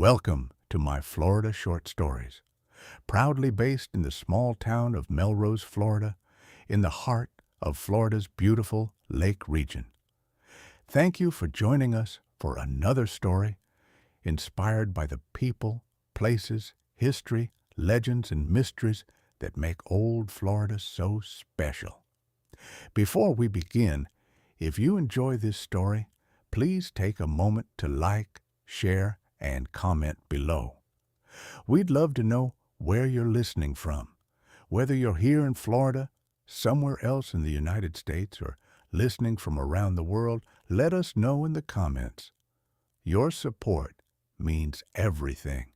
Welcome to my Florida short stories, proudly based in the small town of Melrose, Florida, in the heart of Florida's beautiful lake region. Thank you for joining us for another story inspired by the people, places, history, legends, and mysteries that make old Florida so special. Before we begin, if you enjoy this story, please take a moment to like, share, and comment below. We'd love to know where you're listening from, whether you're here in Florida, somewhere else in the United States, or listening from around the world. Let us know in the comments. Your support means everything.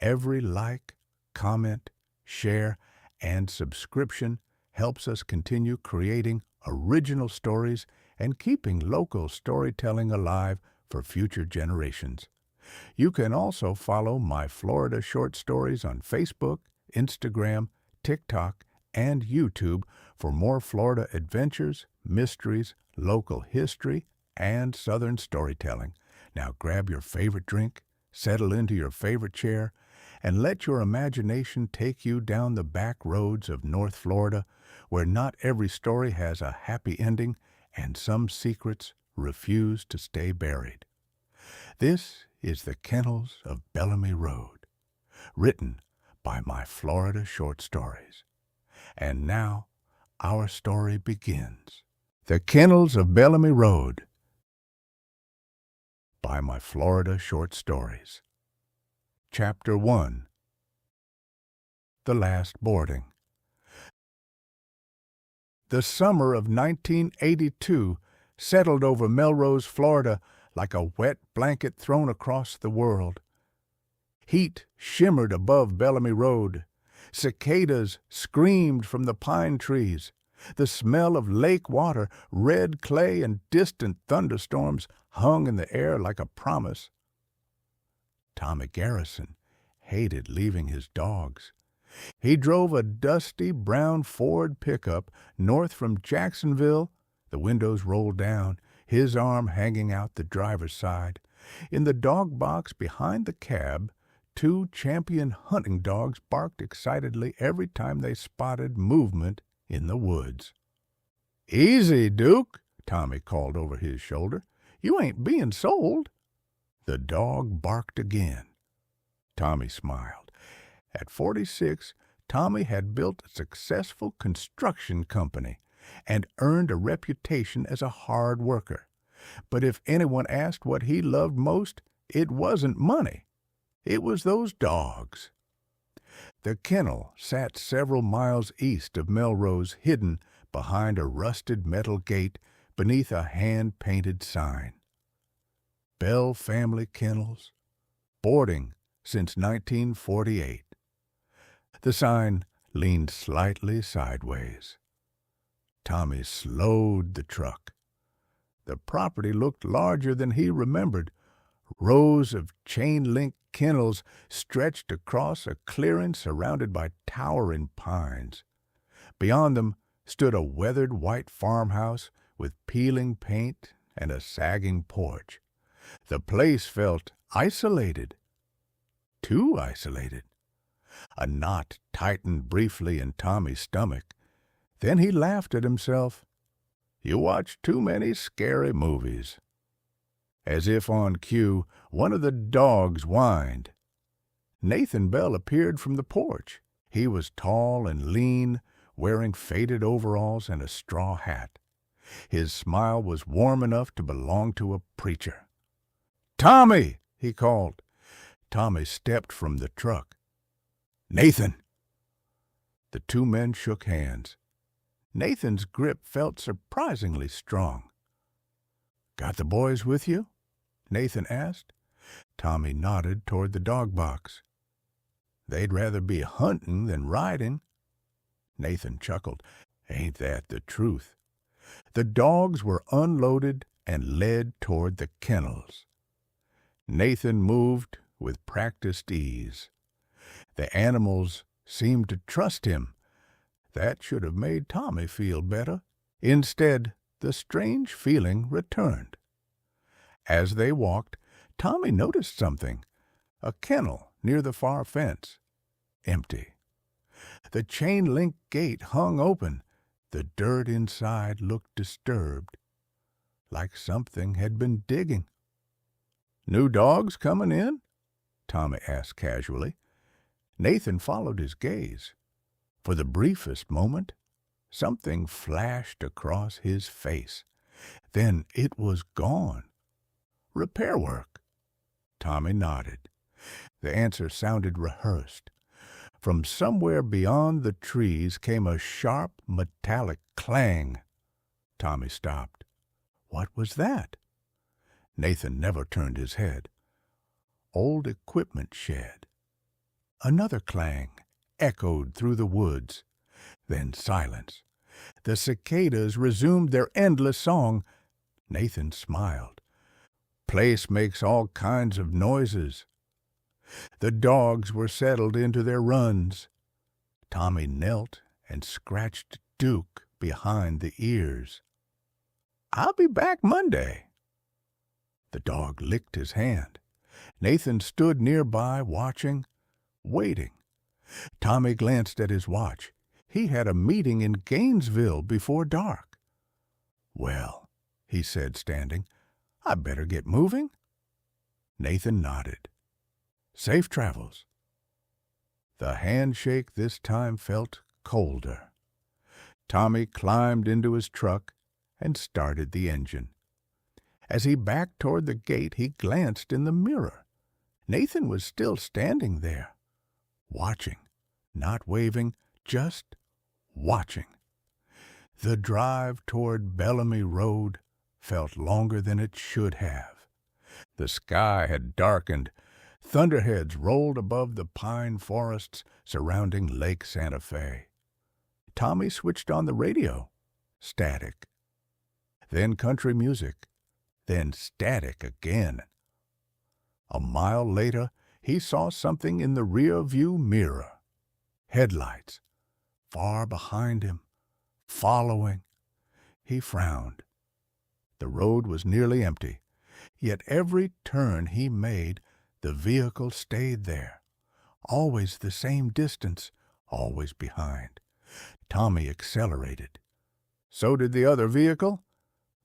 Every like, comment, share, and subscription helps us continue creating original stories and keeping local storytelling alive for future generations. You can also follow my Florida short stories on Facebook, Instagram, TikTok, and YouTube for more Florida adventures, mysteries, local history, and Southern storytelling. Now grab your favorite drink, settle into your favorite chair, and let your imagination take you down the back roads of North Florida, where not every story has a happy ending and some secrets refuse to stay buried. This is the Kennels of Bellamy Road, written by my Florida short stories. And now, our story begins. The Kennels of Bellamy Road, by my Florida short stories. Chapter 1. The Last Boarding. The summer of 1982 settled over Melrose, Florida, like a wet blanket thrown across the world. Heat shimmered above Bellamy Road. Cicadas screamed from the pine trees. The smell of lake water, red clay, and distant thunderstorms hung in the air like a promise. Tommy Garrison hated leaving his dogs. He drove a dusty brown Ford pickup north from Jacksonville, the windows rolled down, his arm hanging out the driver's side. In the dog box behind the cab, two champion hunting dogs barked excitedly every time they spotted movement in the woods. "Easy, Duke," Tommy called over his shoulder. "You ain't being sold." The dog barked again. Tommy smiled. At 46, Tommy had built a successful construction company and earned a reputation as a hard worker. But if anyone asked what he loved most, it wasn't money. It was those dogs. The kennel sat several miles east of Melrose, hidden behind a rusted metal gate beneath a hand-painted sign. Bell Family Kennels, boarding since 1948. The sign leaned slightly sideways. Tommy slowed the truck. The property looked larger than he remembered. Rows of chain-link kennels stretched across a clearing surrounded by towering pines. Beyond them stood a weathered white farmhouse with peeling paint and a sagging porch. The place felt isolated. Too isolated. A knot tightened briefly in Tommy's stomach. Then he laughed at himself. You watch too many scary movies. As if on cue, one of the dogs whined. Nathan Bell appeared from the porch. He was tall and lean, wearing faded overalls and a straw hat. His smile was warm enough to belong to a preacher. "Tommy!" he called. Tommy stepped from the truck. "Nathan!" The two men shook hands. Nathan's grip felt surprisingly strong. "Got the boys with you?" Nathan asked. Tommy nodded toward the dog box. "They'd rather be hunting than riding." Nathan chuckled. "Ain't that the truth?" The dogs were unloaded and led toward the kennels. Nathan moved with practiced ease. The animals seemed to trust him. That should have made Tommy feel better. Instead, the strange feeling returned. As they walked, Tommy noticed something. A kennel near the far fence, empty. The chain-link gate hung open. The dirt inside looked disturbed, like something had been digging. "New dogs coming in?" Tommy asked casually. Nathan followed his gaze. For the briefest moment, something flashed across his face. Then it was gone. "Repair work." Tommy nodded. The answer sounded rehearsed. From somewhere beyond the trees came a sharp, metallic clang. Tommy stopped. What was that? Nathan never turned his head. Old equipment shed. Another clang echoed through the woods. Then silence. The cicadas resumed their endless song. Nathan smiled. Place makes all kinds of noises. The dogs were settled into their runs. Tommy knelt and scratched Duke behind the ears. "I'll be back Monday." The dog licked his hand. Nathan stood nearby watching, waiting. Tommy glanced at his watch. He had a meeting in Gainesville before dark. "Well," he said, standing, "I better get moving." Nathan nodded. "Safe travels." The handshake this time felt colder. Tommy climbed into his truck and started the engine. As he backed toward the gate, he glanced in the mirror. Nathan was still standing there, watching, not waving, just watching. The drive toward Bellamy Road felt longer than it should have. The sky had darkened. Thunderheads rolled above the pine forests surrounding Lake Santa Fe. Tommy switched on the radio. Static. Then country music. Then static again. A mile later, he saw something in the rear-view mirror. Headlights. Far behind him. Following. He frowned. The road was nearly empty. Yet every turn he made, the vehicle stayed there. Always the same distance, always behind. Tommy accelerated. So did the other vehicle.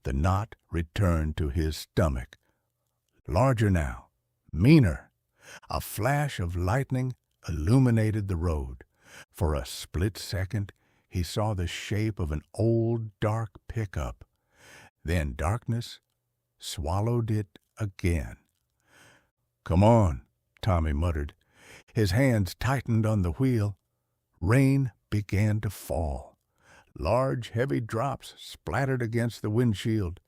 The knot returned to his stomach. Larger now, meaner. A flash of lightning illuminated the road. For a split second, he saw the shape of an old, dark pickup. Then darkness swallowed it again. "Come on," Tommy muttered. His hands tightened on the wheel. Rain began to fall. Large, heavy drops splattered against the windshield.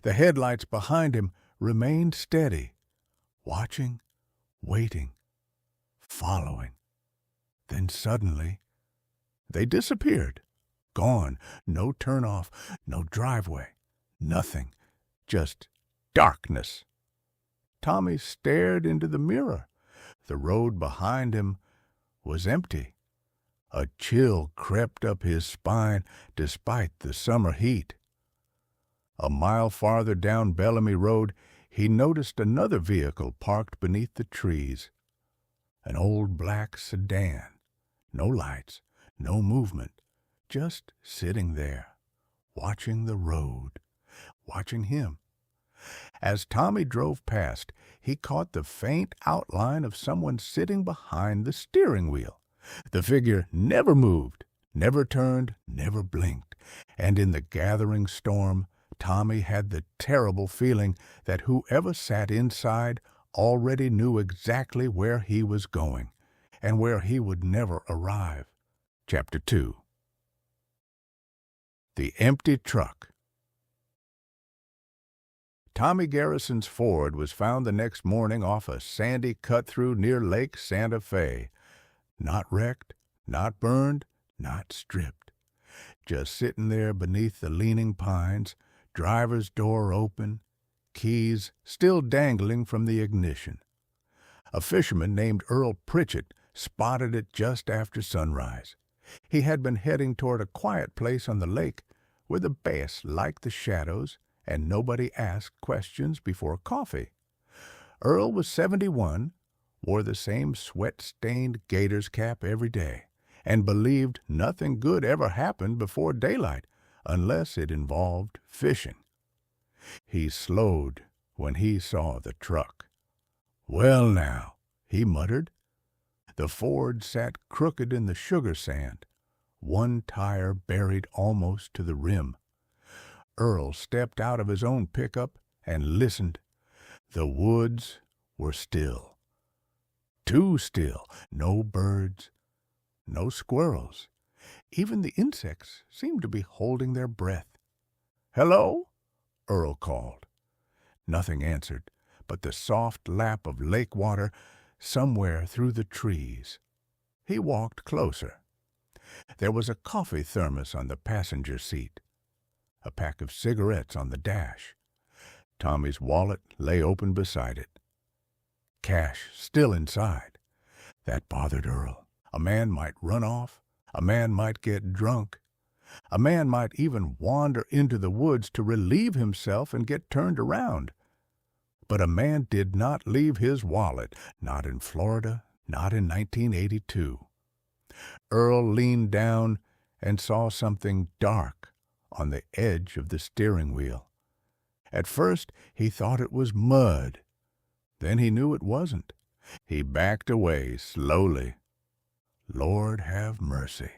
The headlights behind him remained steady, watching, waiting, following. Then suddenly, they disappeared. Gone. No turnoff, no driveway, nothing. Just darkness. Tommy stared into the mirror. The road behind him was empty. A chill crept up his spine despite the summer heat. A mile farther down Bellamy Road, he noticed another vehicle parked beneath the trees. An old black sedan. No lights, no movement, just sitting there, watching the road, watching him. As Tommy drove past, he caught the faint outline of someone sitting behind the steering wheel. The figure never moved, never turned, never blinked, and in the gathering storm, Tommy had the terrible feeling that whoever sat inside already knew exactly where he was going, and where he would never arrive. Chapter 2. The Empty Truck. Tommy Garrison's Ford was found the next morning off a sandy cut-through near Lake Santa Fe. Not wrecked, not burned, not stripped. Just sitting there beneath the leaning pines, driver's door open, keys still dangling from the ignition. A fisherman named Earl Pritchett spotted it just after sunrise. He had been heading toward a quiet place on the lake where the bass liked the shadows and nobody asked questions before coffee. Earl was 71, wore the same sweat-stained gator's cap every day, and believed nothing good ever happened before daylight unless it involved fishing. He slowed when he saw the truck. "Well now," he muttered. The Ford sat crooked in the sugar sand, one tire buried almost to the rim. Earl stepped out of his own pickup and listened. The woods were still. Too still. No birds, no squirrels. Even the insects seemed to be holding their breath. "Hello?" Earl called. Nothing answered but the soft lap of lake water somewhere through the trees. He walked closer. There was a coffee thermos on the passenger seat, a pack of cigarettes on the dash. Tommy's wallet lay open beside it. Cash still inside. That bothered Earl. A man might run off. A man might get drunk. A man might even wander into the woods to relieve himself and get turned around. But a man did not leave his wallet, not in Florida, not in 1982. Earl leaned down and saw something dark on the edge of the steering wheel. At first he thought it was mud. Then he knew it wasn't. He backed away slowly. Lord have mercy.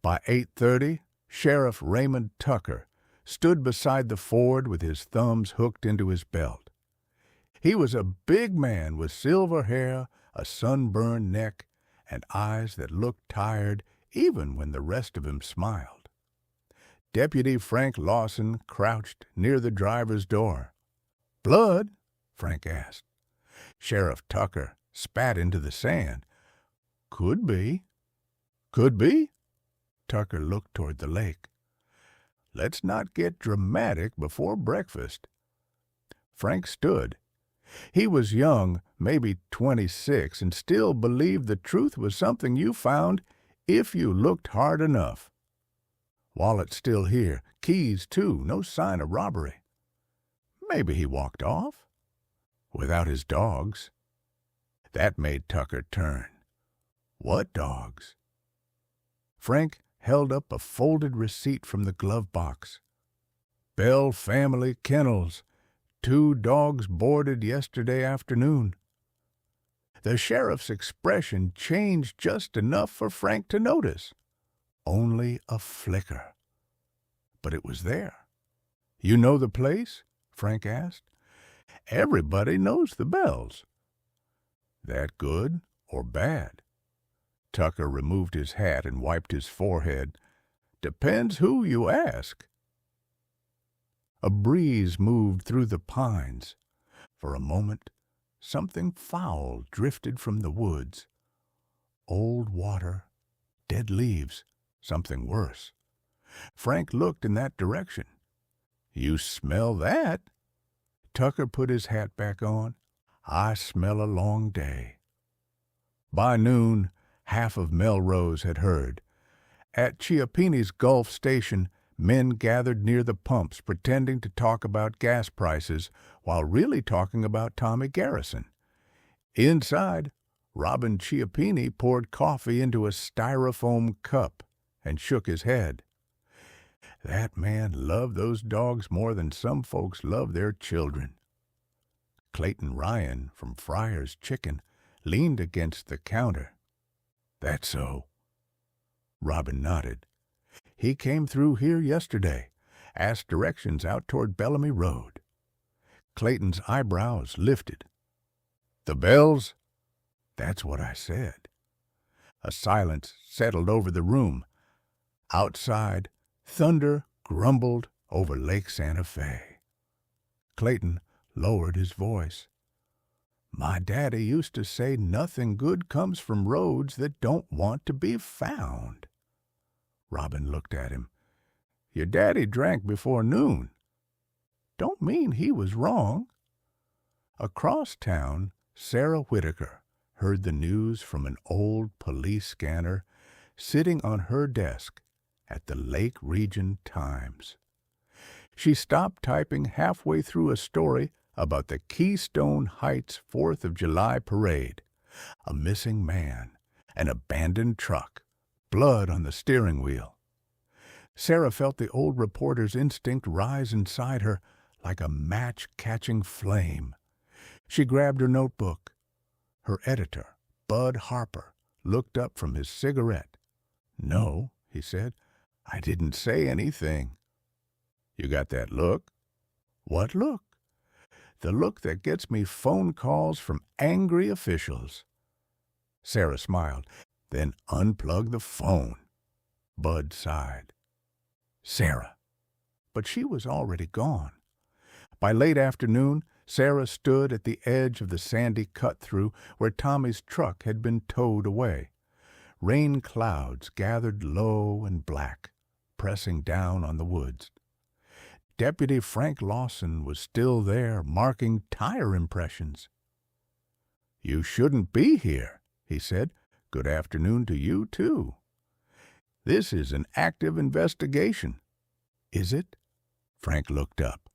By 8:30, Sheriff Raymond Tucker stood beside the Ford with his thumbs hooked into his belt. He was a big man with silver hair, a sunburned neck, and eyes that looked tired even when the rest of him smiled. Deputy Frank Lawson crouched near the driver's door. "Blood?" Frank asked. Sheriff Tucker spat into the sand. "Could be." "Could be?" Tucker looked toward the lake. "Let's not get dramatic before breakfast." Frank stood. He was young, maybe 26, and still believed the truth was something you found if you looked hard enough. Wallet still here, keys too, no sign of robbery. Maybe he walked off without his dogs. That made Tucker turn. What dogs? Frank held up a folded receipt from the glove box. Bell family kennels. 2 dogs boarded yesterday afternoon. The sheriff's expression changed just enough for Frank to notice. Only a flicker. But it was there. "You know the place?" Frank asked. "Everybody knows the Bells." "That good or bad?" Tucker removed his hat and wiped his forehead. "Depends who you ask." A breeze moved through the pines. For a moment, something foul drifted from the woods. Old water, dead leaves, something worse. Frank looked in that direction. "You smell that?" Tucker put his hat back on. "I smell a long day." By noon, half of Melrose had heard. At Chiappini's Gulf Station, men gathered near the pumps pretending to talk about gas prices while really talking about Tommy Garrison. Inside, Robin Chiappini poured coffee into a styrofoam cup and shook his head. That man loved those dogs more than some folks love their children. Clayton Ryan from Friar's Chicken leaned against the counter. "That's so." Robin nodded. "He came through here yesterday, asked directions out toward Bellamy Road." Clayton's eyebrows lifted. "The Bells?" "That's what I said." A silence settled over the room. Outside, thunder grumbled over Lake Santa Fe. Clayton lowered his voice. "My daddy used to say nothing good comes from roads that don't want to be found." Robin looked at him. "Your daddy drank before noon." "Don't mean he was wrong." Across town, Sarah Whitaker heard the news from an old police scanner sitting on her desk at the Lake Region Times. She stopped typing halfway through a story about the Keystone Heights 4th of July parade. A missing man, an abandoned truck, blood on the steering wheel. Sarah felt the old reporter's instinct rise inside her like a match-catching flame. She grabbed her notebook. Her editor, Bud Harper, looked up from his cigarette. "No," he said, "I didn't say anything." "You got that look?" "What look?" "The look that gets me phone calls from angry officials." Sarah smiled. "Then unplug the phone." Bud sighed. Sarah. But she was already gone. By late afternoon, Sarah stood at the edge of the sandy cut-through where Tommy's truck had been towed away. Rain clouds gathered low and black, pressing down on the woods. Deputy Frank Lawson was still there, marking tire impressions. "You shouldn't be here," he said. "Good afternoon to you, too." "This is an active investigation." "Is it?" Frank looked up.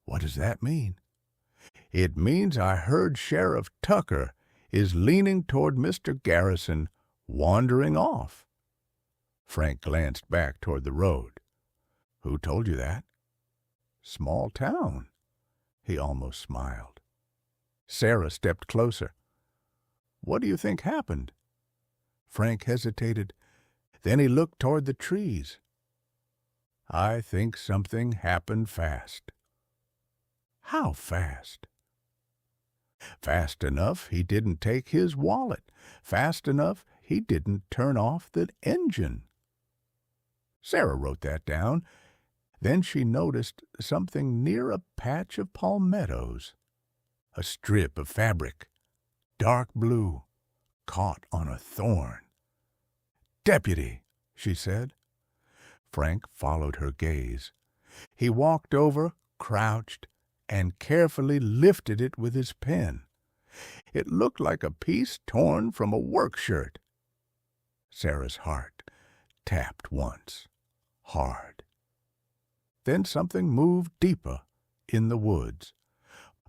"What does that mean?" "It means I heard Sheriff Tucker is leaning toward Mr. Garrison, wandering off." Frank glanced back toward the road. "Who told you that?" "Small town." He almost smiled. Sarah stepped closer. "What do you think happened?" Frank hesitated. Then he looked toward the trees. "I think something happened fast." "How fast?" "Fast enough he didn't take his wallet. Fast enough he didn't turn off the engine." Sarah wrote that down. Then she noticed something near a patch of palmettos. A strip of fabric, dark blue, caught on a thorn. "Deputy," she said. Frank followed her gaze. He walked over, crouched, and carefully lifted it with his pen. It looked like a piece torn from a work shirt. Sarah's heart tapped once, hard. Then something moved deeper in the woods.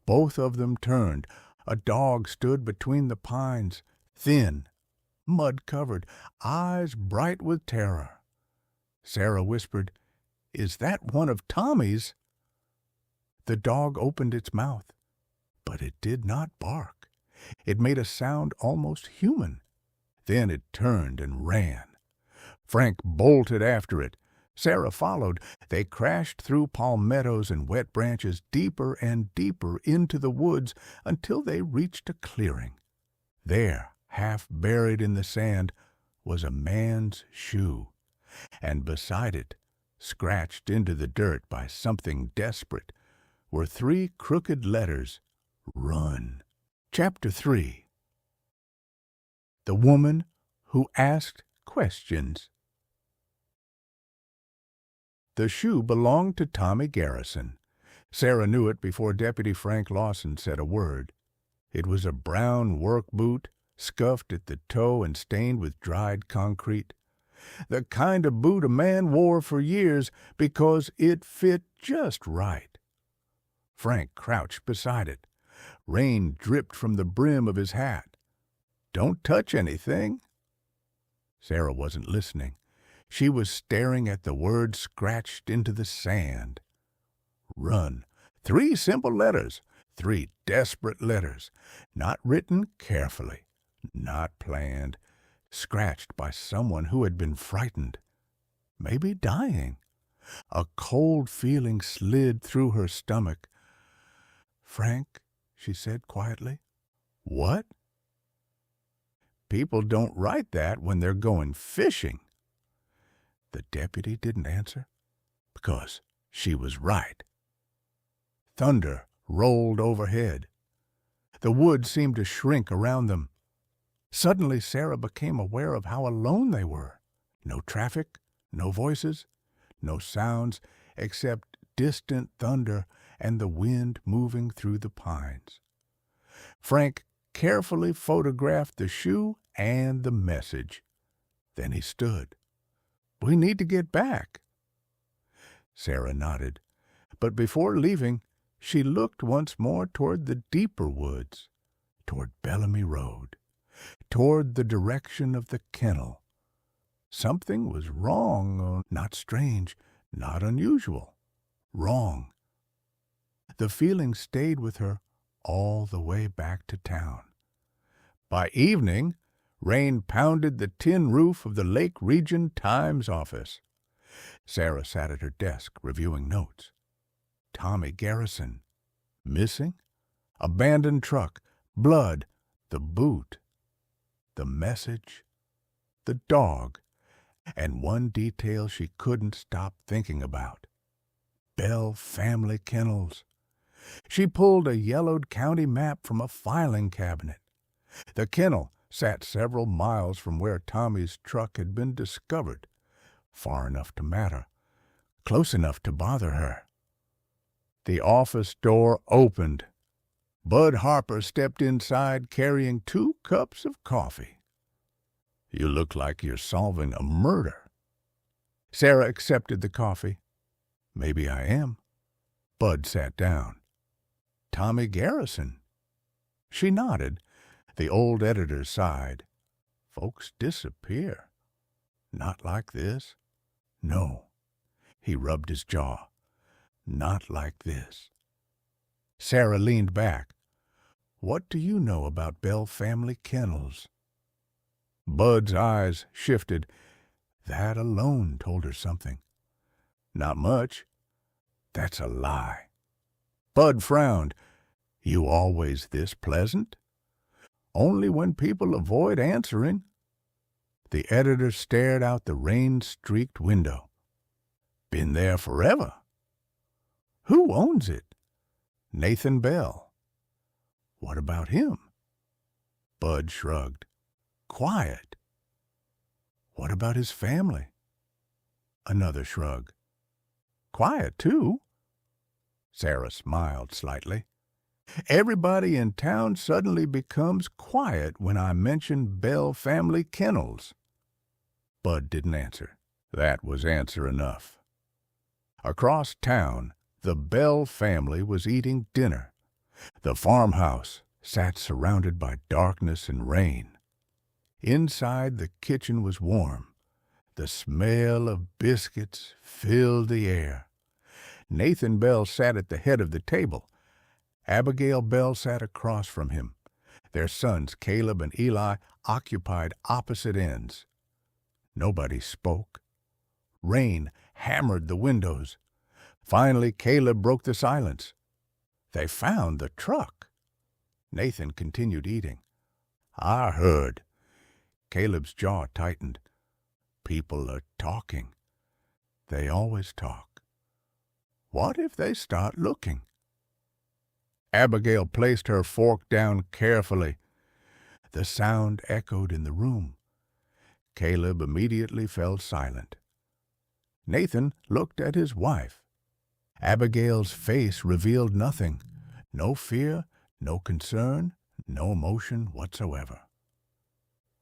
Both of them turned. A dog stood between the pines, thin, mud-covered, eyes bright with terror. Sarah whispered, "Is that one of Tommy's?" The dog opened its mouth, but it did not bark. It made a sound almost human. Then it turned and ran. Frank bolted after it. Sarah followed. They crashed through palmettos and wet branches deeper and deeper into the woods until they reached a clearing. There, half buried in the sand, was a man's shoe, and beside it, scratched into the dirt by something desperate, were 3 crooked letters, "Run." Chapter 3. The Woman Who Asked Questions. The shoe belonged to Tommy Garrison. Sarah knew it before Deputy Frank Lawson said a word. It was a brown work boot, scuffed at the toe and stained with dried concrete. The kind of boot a man wore for years because it fit just right. Frank crouched beside it. Rain dripped from the brim of his hat. "Don't touch anything." Sarah wasn't listening. She was staring at the words scratched into the sand. Run. 3 simple letters. 3 desperate letters. Not written carefully. Not planned. Scratched by someone who had been frightened. Maybe dying. A cold feeling slid through her stomach. "Frank," she said quietly. "What?" "People don't write that when they're going fishing." The deputy didn't answer, because she was right. Thunder rolled overhead. The woods seemed to shrink around them. Suddenly Sarah became aware of how alone they were. No traffic, no voices, no sounds except distant thunder and the wind moving through the pines. Frank carefully photographed the shoe and the message. Then he stood. "We need to get back." Sarah nodded, but before leaving, she looked once more toward the deeper woods, toward Bellamy Road, toward the direction of the kennel. Something was wrong, not strange, not unusual. Wrong. The feeling stayed with her all the way back to town. By evening, rain pounded the tin roof of the Lake Region Times office. Sarah sat at her desk reviewing notes. Tommy Garrison. Missing? Abandoned truck. Blood. The boot. The message. The dog. And one detail she couldn't stop thinking about. Bell family kennels. She pulled a yellowed county map from a filing cabinet. The kennel sat several miles from where Tommy's truck had been discovered, far enough to matter, close enough to bother her. The office door opened. Bud Harper stepped inside carrying 2 cups of coffee. "You look like you're solving a murder." Sarah accepted the coffee. "Maybe I am." Bud sat down. "Tommy Garrison." She nodded. The old editor sighed. "Folks disappear. Not like this. No." He rubbed his jaw. "Not like this." Sarah leaned back. "What do you know about Bell family kennels?" Bud's eyes shifted. That alone told her something. "Not much." "That's a lie." Bud frowned. "You always this pleasant?" "Only when people avoid answering." The editor stared out the rain-streaked window. "Been there forever." "Who owns it?" "Nathan Bell." "What about him?" Bud shrugged. "Quiet." "What about his family?" Another shrug. "Quiet, too." Sarah smiled slightly. "Everybody in town suddenly becomes quiet when I mention Bell family kennels." Bud didn't answer. That was answer enough. Across town, the Bell family was eating dinner. The farmhouse sat surrounded by darkness and rain. Inside, the kitchen was warm. The smell of biscuits filled the air. Nathan Bell sat at the head of the table. Abigail Bell sat across from him. Their sons, Caleb and Eli, occupied opposite ends. Nobody spoke. Rain hammered the windows. Finally, Caleb broke the silence. "They found the truck." Nathan continued eating. "I heard." Caleb's jaw tightened. "People are talking. They always talk. What if they start looking?" Abigail placed her fork down carefully. The sound echoed in the room. Caleb immediately fell silent. Nathan looked at his wife. Abigail's face revealed nothing. No fear, no concern, no emotion whatsoever.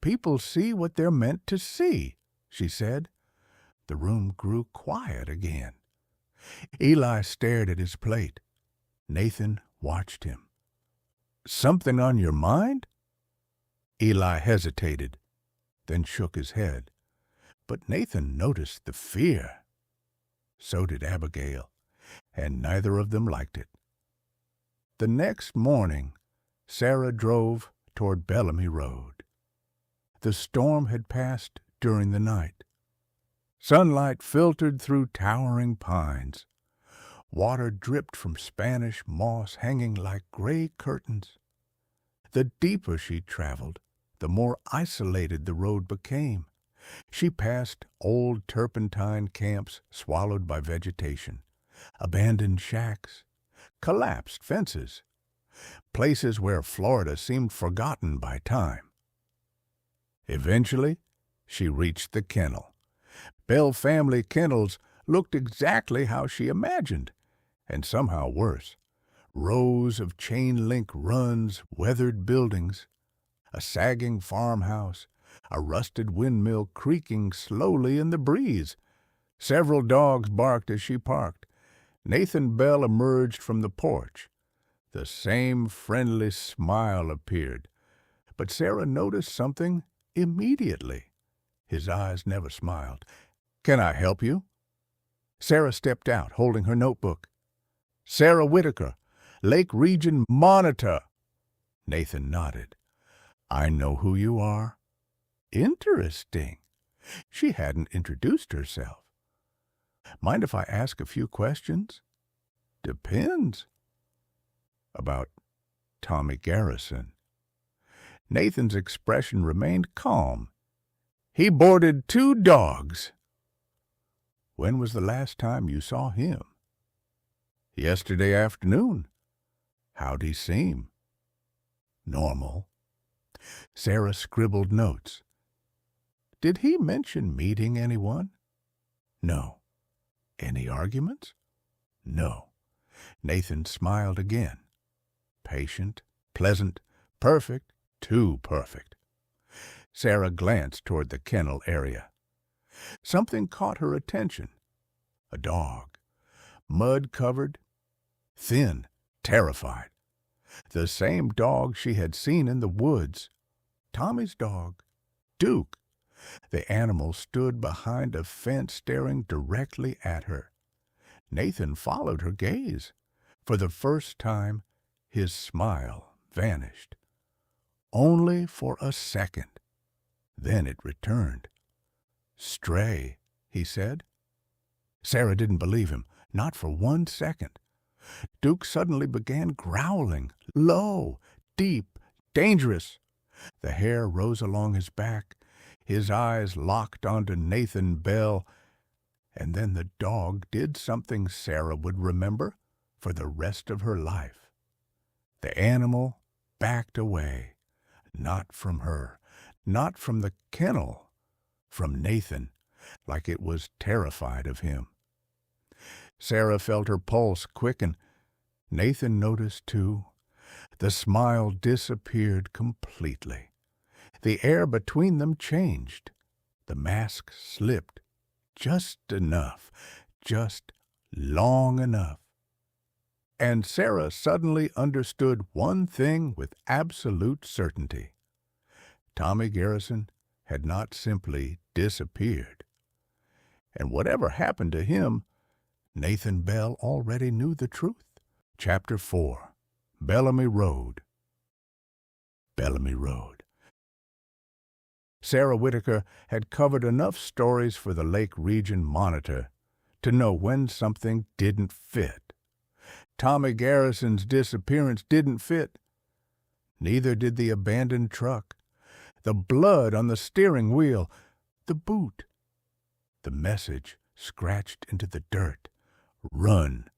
"People see what they're meant to see," she said. The room grew quiet again. Eli stared at his plate. Nathan watched him. "Something on your mind?" Eli hesitated, then shook his head. But Nathan noticed the fear. So did Abigail, and neither of them liked it. The next morning, Sarah drove toward Bellamy Road. The storm had passed during the night. Sunlight filtered through towering pines. Water dripped from Spanish moss hanging like gray curtains. The deeper she traveled, the more isolated the road became. She passed old turpentine camps swallowed by vegetation, abandoned shacks, collapsed fences, places where Florida seemed forgotten by time. Eventually, she reached the kennel. Bell family kennels looked exactly how she imagined, and somehow worse. Rows of chain-link runs, weathered buildings, a sagging farmhouse, a rusted windmill creaking slowly in the breeze. Several dogs barked as she parked. Nathan Bell emerged from the porch. The same friendly smile appeared, but Sarah noticed something immediately. His eyes never smiled. "Can I help you?" Sarah stepped out, holding her notebook. "Sarah Whitaker, Lake Region Monitor." Nathan nodded. "I know who you are." Interesting. She hadn't introduced herself. "Mind if I ask a few questions?" "Depends." "About Tommy Garrison." Nathan's expression remained calm. "He boarded 2 dogs." "When was the last time you saw him?" "Yesterday afternoon." "How'd he seem?" "Normal." Sarah scribbled notes. "Did he mention meeting anyone?" "No." "Any arguments?" "No." Nathan smiled again. Patient, pleasant, perfect, too perfect. Sarah glanced toward the kennel area. Something caught her attention. A dog, mud-covered, thin, terrified. The same dog she had seen in the woods. Tommy's dog, Duke. The animal stood behind a fence staring directly at her. Nathan followed her gaze. For the first time, his smile vanished. Only for a second. Then it returned. "Stray," he said. Sarah didn't believe him, not for 1 second. Duke suddenly began growling, low, deep, dangerous. The hair rose along his back. His eyes locked onto Nathan Bell. And then the dog did something Sarah would remember for the rest of her life. The animal backed away, not from her, not from the kennel, from Nathan, like it was terrified of him. Sarah felt her pulse quicken. Nathan noticed, too. The smile disappeared completely. The air between them changed. The mask slipped. Just enough. Just long enough. And Sarah suddenly understood one thing with absolute certainty. Tommy Garrison had not simply disappeared. And whatever happened to him, Nathan Bell already knew the truth. Chapter 4. Bellamy Road. Bellamy Road. Sarah Whitaker had covered enough stories for the Lake Region Monitor to know when something didn't fit. Tommy Garrison's disappearance didn't fit. Neither did the abandoned truck, the blood on the steering wheel, the boot. The message scratched into the dirt. Run.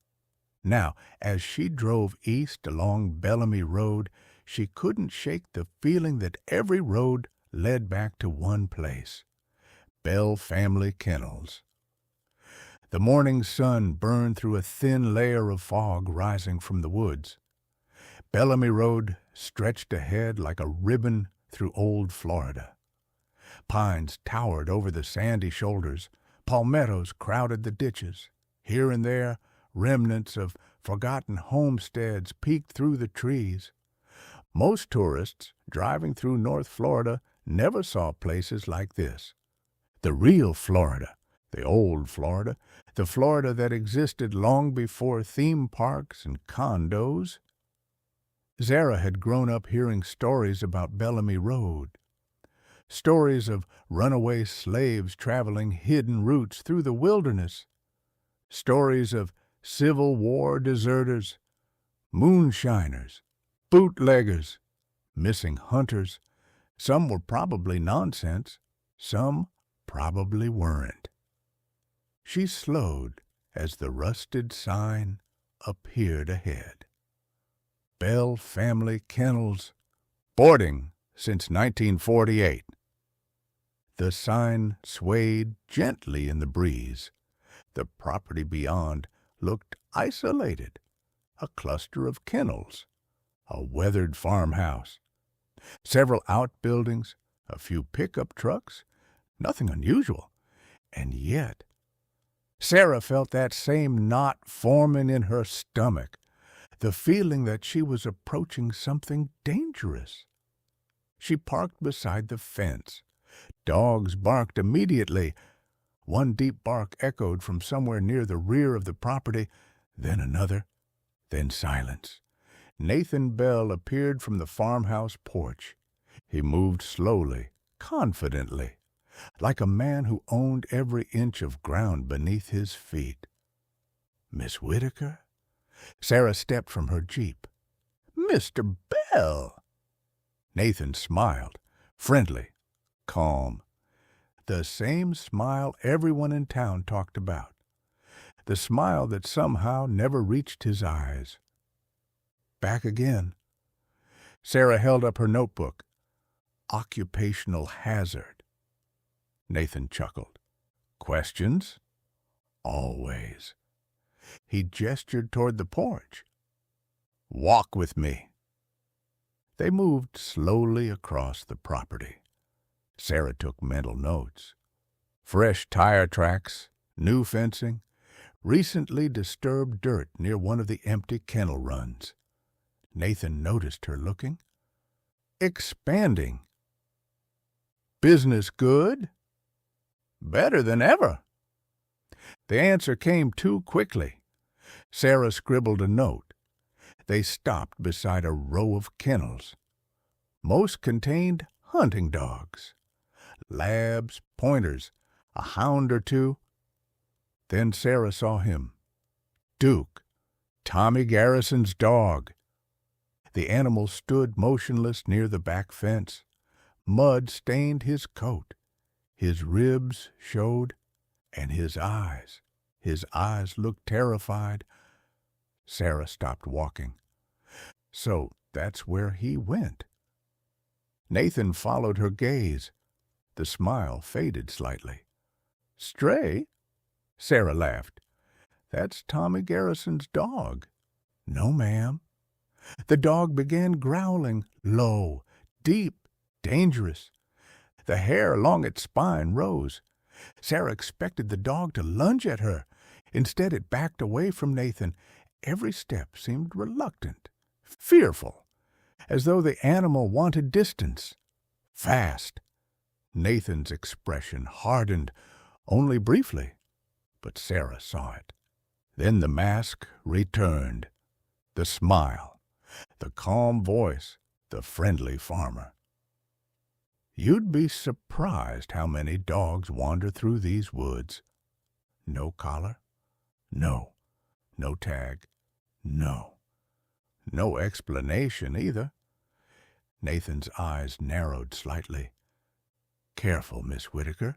Now, as she drove east along Bellamy Road, she couldn't shake the feeling that every road led back to one place, Bell Family Kennels. The morning sun burned through a thin layer of fog rising from the woods. Bellamy Road stretched ahead like a ribbon through old Florida. Pines towered over the sandy shoulders. Palmettos crowded the ditches. Here and there, remnants of forgotten homesteads peeked through the trees. Most tourists driving through North Florida never saw places like this. The real Florida, the old Florida, the Florida that existed long before theme parks and condos. Sarah had grown up hearing stories about Bellamy Road. Stories of runaway slaves traveling hidden routes through the wilderness. Stories of Civil War deserters, moonshiners, bootleggers, missing hunters. Some were probably nonsense. Some probably weren't. She slowed as the rusted sign appeared ahead. Bell Family Kennels, boarding since 1948. The sign swayed gently in the breeze. The property beyond looked isolated, a cluster of kennels, a weathered farmhouse, several outbuildings, a few pickup trucks, nothing unusual. And yet, Sarah felt that same knot forming in her stomach, the feeling that she was approaching something dangerous. She parked beside the fence. Dogs barked immediately. One deep bark echoed from somewhere near the rear of the property, then another, then silence. Nathan Bell appeared from the farmhouse porch. He moved slowly, confidently, like a man who owned every inch of ground beneath his feet. "Miss Whitaker?" Sarah stepped from her jeep. "Mr. Bell!" Nathan smiled, friendly, calm. The same smile everyone in town talked about. The smile that somehow never reached his eyes. Back again. Sarah held up her notebook. Occupational hazard. Nathan chuckled. "Questions?" "Always." He gestured toward the porch. "Walk with me." They moved slowly across the property. Sarah took mental notes. Fresh tire tracks, new fencing, recently disturbed dirt near one of the empty kennel runs. Nathan noticed her looking. "Expanding." "Business good?" "Better than ever." The answer came too quickly. Sarah scribbled a note. They stopped beside a row of kennels. Most contained hunting dogs. Labs, pointers, a hound or two. Then Sarah saw him. Duke, Tommy Garrison's dog. The animal stood motionless near the back fence. Mud stained his coat. His ribs showed, and his eyes looked terrified. Sarah stopped walking. So that's where he went. Nathan followed her gaze. The smile faded slightly. "Stray?" Sarah laughed. "That's Tommy Garrison's dog." "No, ma'am." The dog began growling, low, deep, dangerous. The hair along its spine rose. Sarah expected the dog to lunge at her. Instead, it backed away from Nathan. Every step seemed reluctant, fearful, as though the animal wanted distance. Fast. Nathan's expression hardened, only briefly, but Sarah saw it. Then the mask returned. The smile, the calm voice, the friendly farmer. "You'd be surprised how many dogs wander through these woods. No collar? No. No tag? No. No explanation either." Nathan's eyes narrowed slightly. "Careful, Miss Whitaker."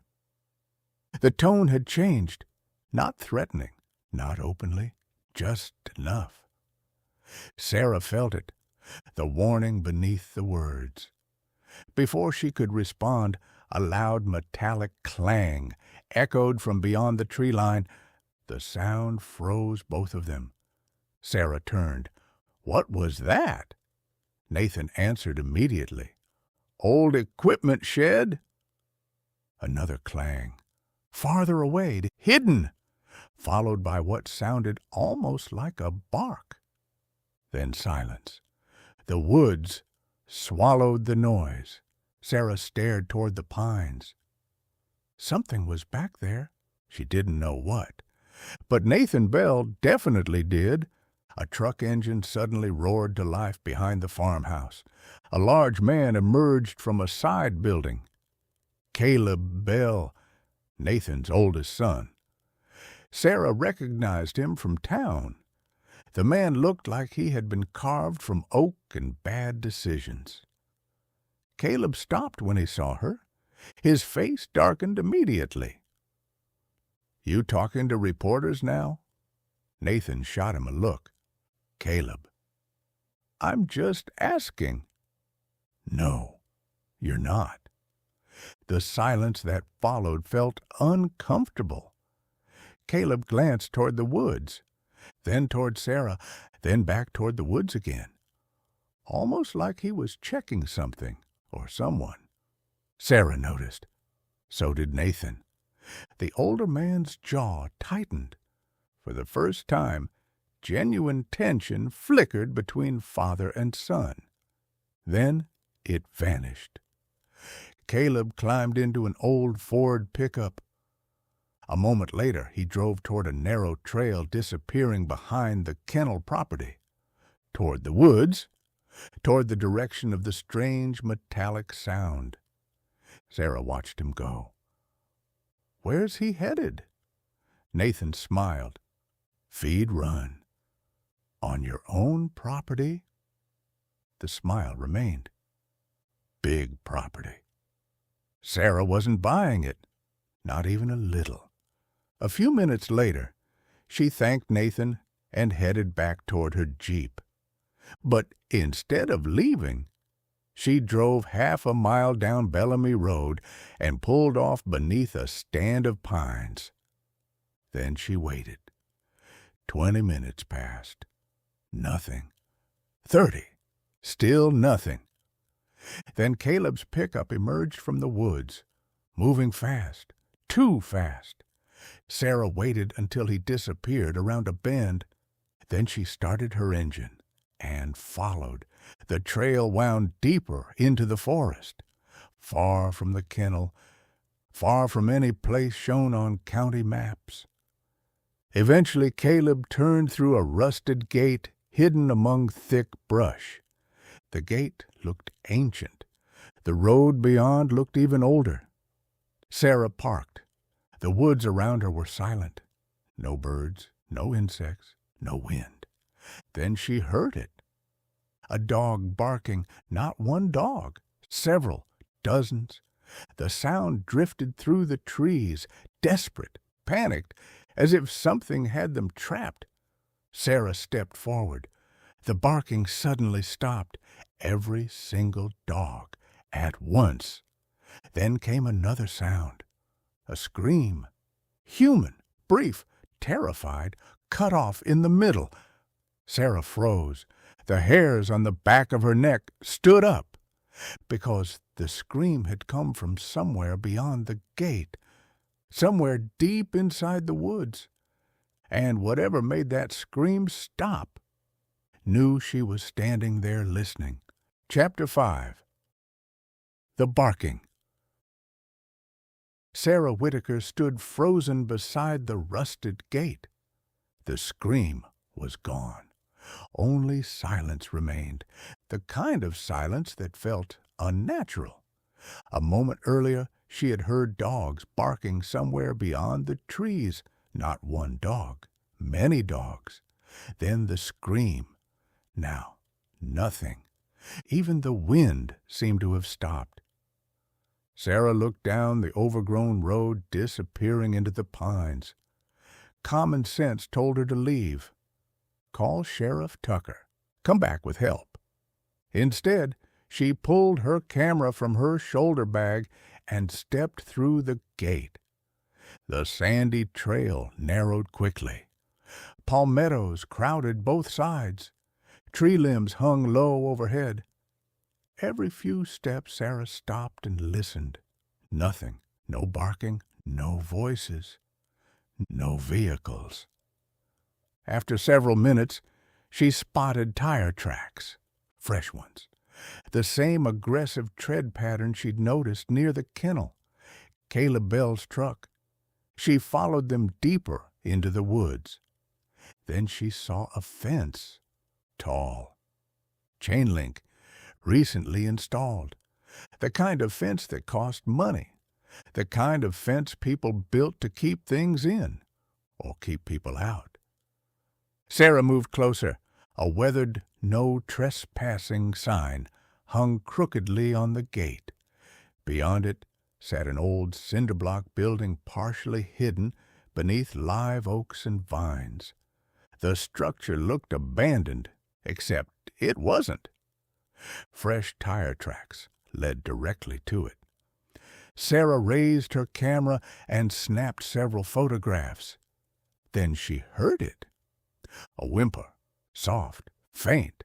The tone had changed. Not threatening, not openly, just enough. Sarah felt it, the warning beneath the words. Before she could respond, a loud metallic clang echoed from beyond the tree line. The sound froze both of them. Sarah turned. "What was that?" Nathan answered immediately. "Old equipment shed." Another clang. Farther away, hidden, followed by what sounded almost like a bark. Then silence. The woods swallowed the noise. Sarah stared toward the pines. Something was back there. She didn't know what. But Nathan Bell definitely did. A truck engine suddenly roared to life behind the farmhouse. A large man emerged from a side building. Caleb Bell, Nathan's oldest son. Sarah recognized him from town. The man looked like he had been carved from oak and bad decisions. Caleb stopped when he saw her. His face darkened immediately. "You talking to reporters now?" Nathan shot him a look. "Caleb." "I'm just asking." "No, you're not." The silence that followed felt uncomfortable. Caleb glanced toward the woods, then toward Sarah, then back toward the woods again, almost like he was checking something or someone. Sarah noticed. So did Nathan. The older man's jaw tightened. For the first time, genuine tension flickered between father and son. Then it vanished. Caleb climbed into an old Ford pickup. A moment later, he drove toward a narrow trail disappearing behind the kennel property, toward the woods, toward the direction of the strange metallic sound. Sarah watched him go. Where's he headed? Nathan smiled. Feed run. On your own property? The smile remained. Big property. Sarah wasn't buying it, not even a little. A few minutes later, she thanked Nathan and headed back toward her Jeep. But instead of leaving, she drove half a mile down Bellamy Road and pulled off beneath a stand of pines. Then she waited. 20 minutes passed. Nothing. 30. Still nothing. Then Caleb's pickup emerged from the woods, moving fast, too fast. Sarah waited until he disappeared around a bend. Then she started her engine and followed. The trail wound deeper into the forest, far from the kennel, far from any place shown on county maps. Eventually Caleb turned through a rusted gate hidden among thick brush. The gate looked ancient. The road beyond looked even older. Sarah parked. The woods around her were silent. No birds, no insects, no wind. Then she heard it. A dog barking, not one dog, several, dozens. The sound drifted through the trees, desperate, panicked, as if something had them trapped. Sarah stepped forward. The barking suddenly stopped. Every single dog, at once. Then came another sound. A scream. Human, brief, terrified, cut off in the middle. Sarah froze. The hairs on the back of her neck stood up, because the scream had come from somewhere beyond the gate, somewhere deep inside the woods. And whatever made that scream stop knew she was standing there listening. Chapter 5. The Barking. Sarah Whitaker stood frozen beside the rusted gate. The scream was gone. Only silence remained, the kind of silence that felt unnatural. A moment earlier, she had heard dogs barking somewhere beyond the trees. Not one dog, many dogs. Then the scream. Now, nothing. Even the wind seemed to have stopped. Sarah looked down the overgrown road, disappearing into the pines. Common sense told her to leave. Call Sheriff Tucker. Come back with help. Instead, she pulled her camera from her shoulder bag and stepped through the gate. The sandy trail narrowed quickly. Palmettos crowded both sides. Tree limbs hung low overhead. Every few steps Sarah stopped and listened. Nothing. No barking, no voices, no vehicles. After several minutes, she spotted tire tracks, fresh ones, the same aggressive tread pattern she'd noticed near the kennel, Caleb Bell's truck. She followed them deeper into the woods. Then she saw a fence, tall, chain link, recently installed, the kind of fence that cost money, the kind of fence people built to keep things in or keep people out. Sarah moved closer. A weathered "No Trespassing" sign hung crookedly on the gate. Beyond it sat an old cinder-block building partially hidden beneath live oaks and vines. The structure looked abandoned, except it wasn't. Fresh tire tracks led directly to it. Sarah raised her camera and snapped several photographs. Then she heard it. A whimper, soft, faint,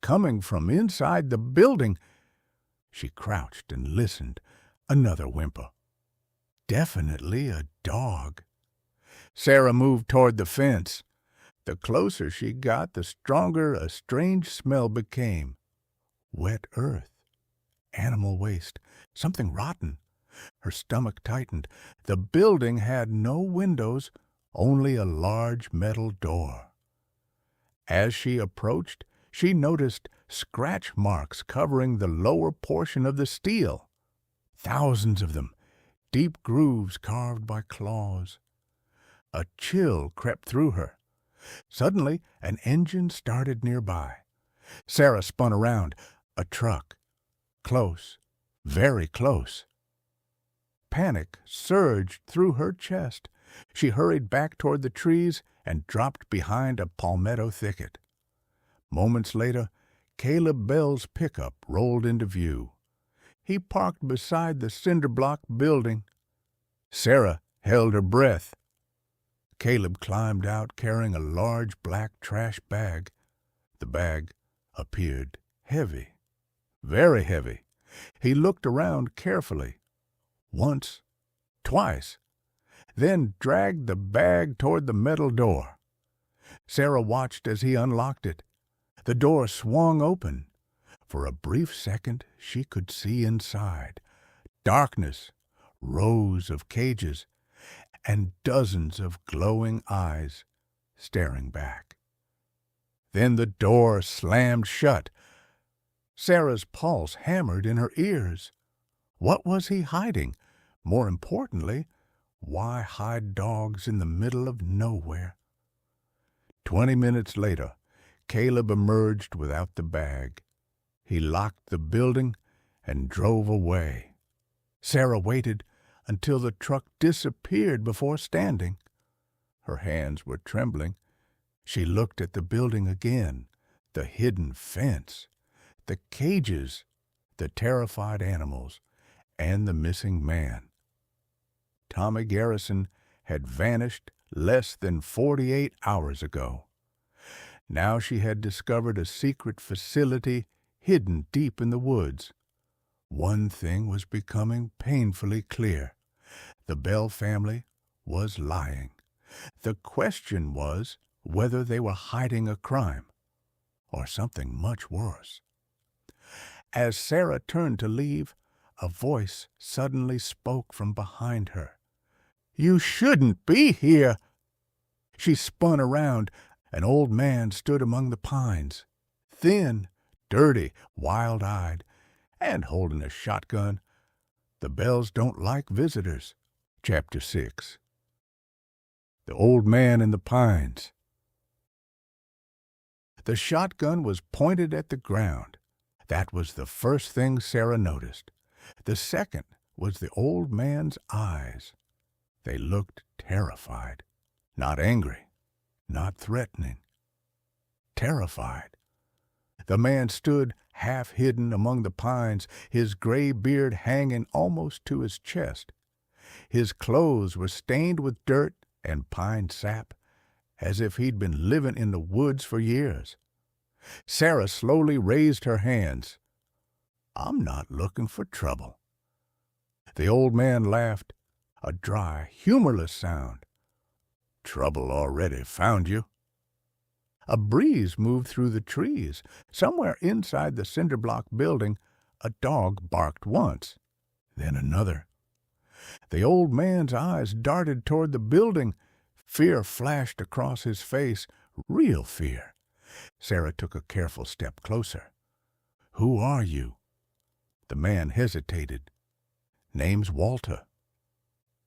coming from inside the building. She crouched and listened. Another whimper. Definitely a dog. Sarah moved toward the fence. The closer she got, the stronger a strange smell became. Wet earth, animal waste, something rotten. Her stomach tightened. The building had no windows, only a large metal door. As she approached, she noticed scratch marks covering the lower portion of the steel. Thousands of them, deep grooves carved by claws. A chill crept through her. Suddenly, an engine started nearby. Sarah spun around. A truck. Close, very close. Panic surged through her chest. She hurried back toward the trees and dropped behind a palmetto thicket. Moments later, Caleb Bell's pickup rolled into view. He parked beside the cinder block building. Sarah held her breath. Caleb climbed out carrying a large black trash bag. The bag appeared heavy, very heavy. He looked around carefully. Once, twice, then dragged the bag toward the metal door. Sarah watched as he unlocked it. The door swung open. For a brief second she could see inside. Darkness, rows of cages, and dozens of glowing eyes staring back. Then the door slammed shut. Sarah's pulse hammered in her ears. What was he hiding? More importantly, why hide dogs in the middle of nowhere? 20 minutes later, Caleb emerged without the bag. He locked the building and drove away. Sarah waited until the truck disappeared before standing. Her hands were trembling. She looked at the building again, the hidden fence, the cages, the terrified animals, and the missing man. Tommy Garrison had vanished less than 48 hours ago. Now she had discovered a secret facility hidden deep in the woods. One thing was becoming painfully clear. The Bell family was lying. The question was whether they were hiding a crime or something much worse. As Sarah turned to leave, a voice suddenly spoke from behind her. "You shouldn't be here!" She spun around. An old man stood among the pines, thin, dirty, wild-eyed, and holding a shotgun. The Bells don't like visitors. Chapter 6. The Old Man in the Pines. The shotgun was pointed at the ground. That was the first thing Sarah noticed. The second was the old man's eyes. They looked terrified, not angry, not threatening. Terrified. The man stood half hidden among the pines, his gray beard hanging almost to his chest. His clothes were stained with dirt and pine sap, as if he'd been living in the woods for years. Sarah slowly raised her hands. "I'm not looking for trouble." The old man laughed, a dry, humorless sound. "Trouble already found you." A breeze moved through the trees. Somewhere inside the cinder block building, a dog barked once, then another. The old man's eyes darted toward the building. Fear flashed across his face, real fear. Sarah took a careful step closer. "Who are you?" The man hesitated. "Name's Walter."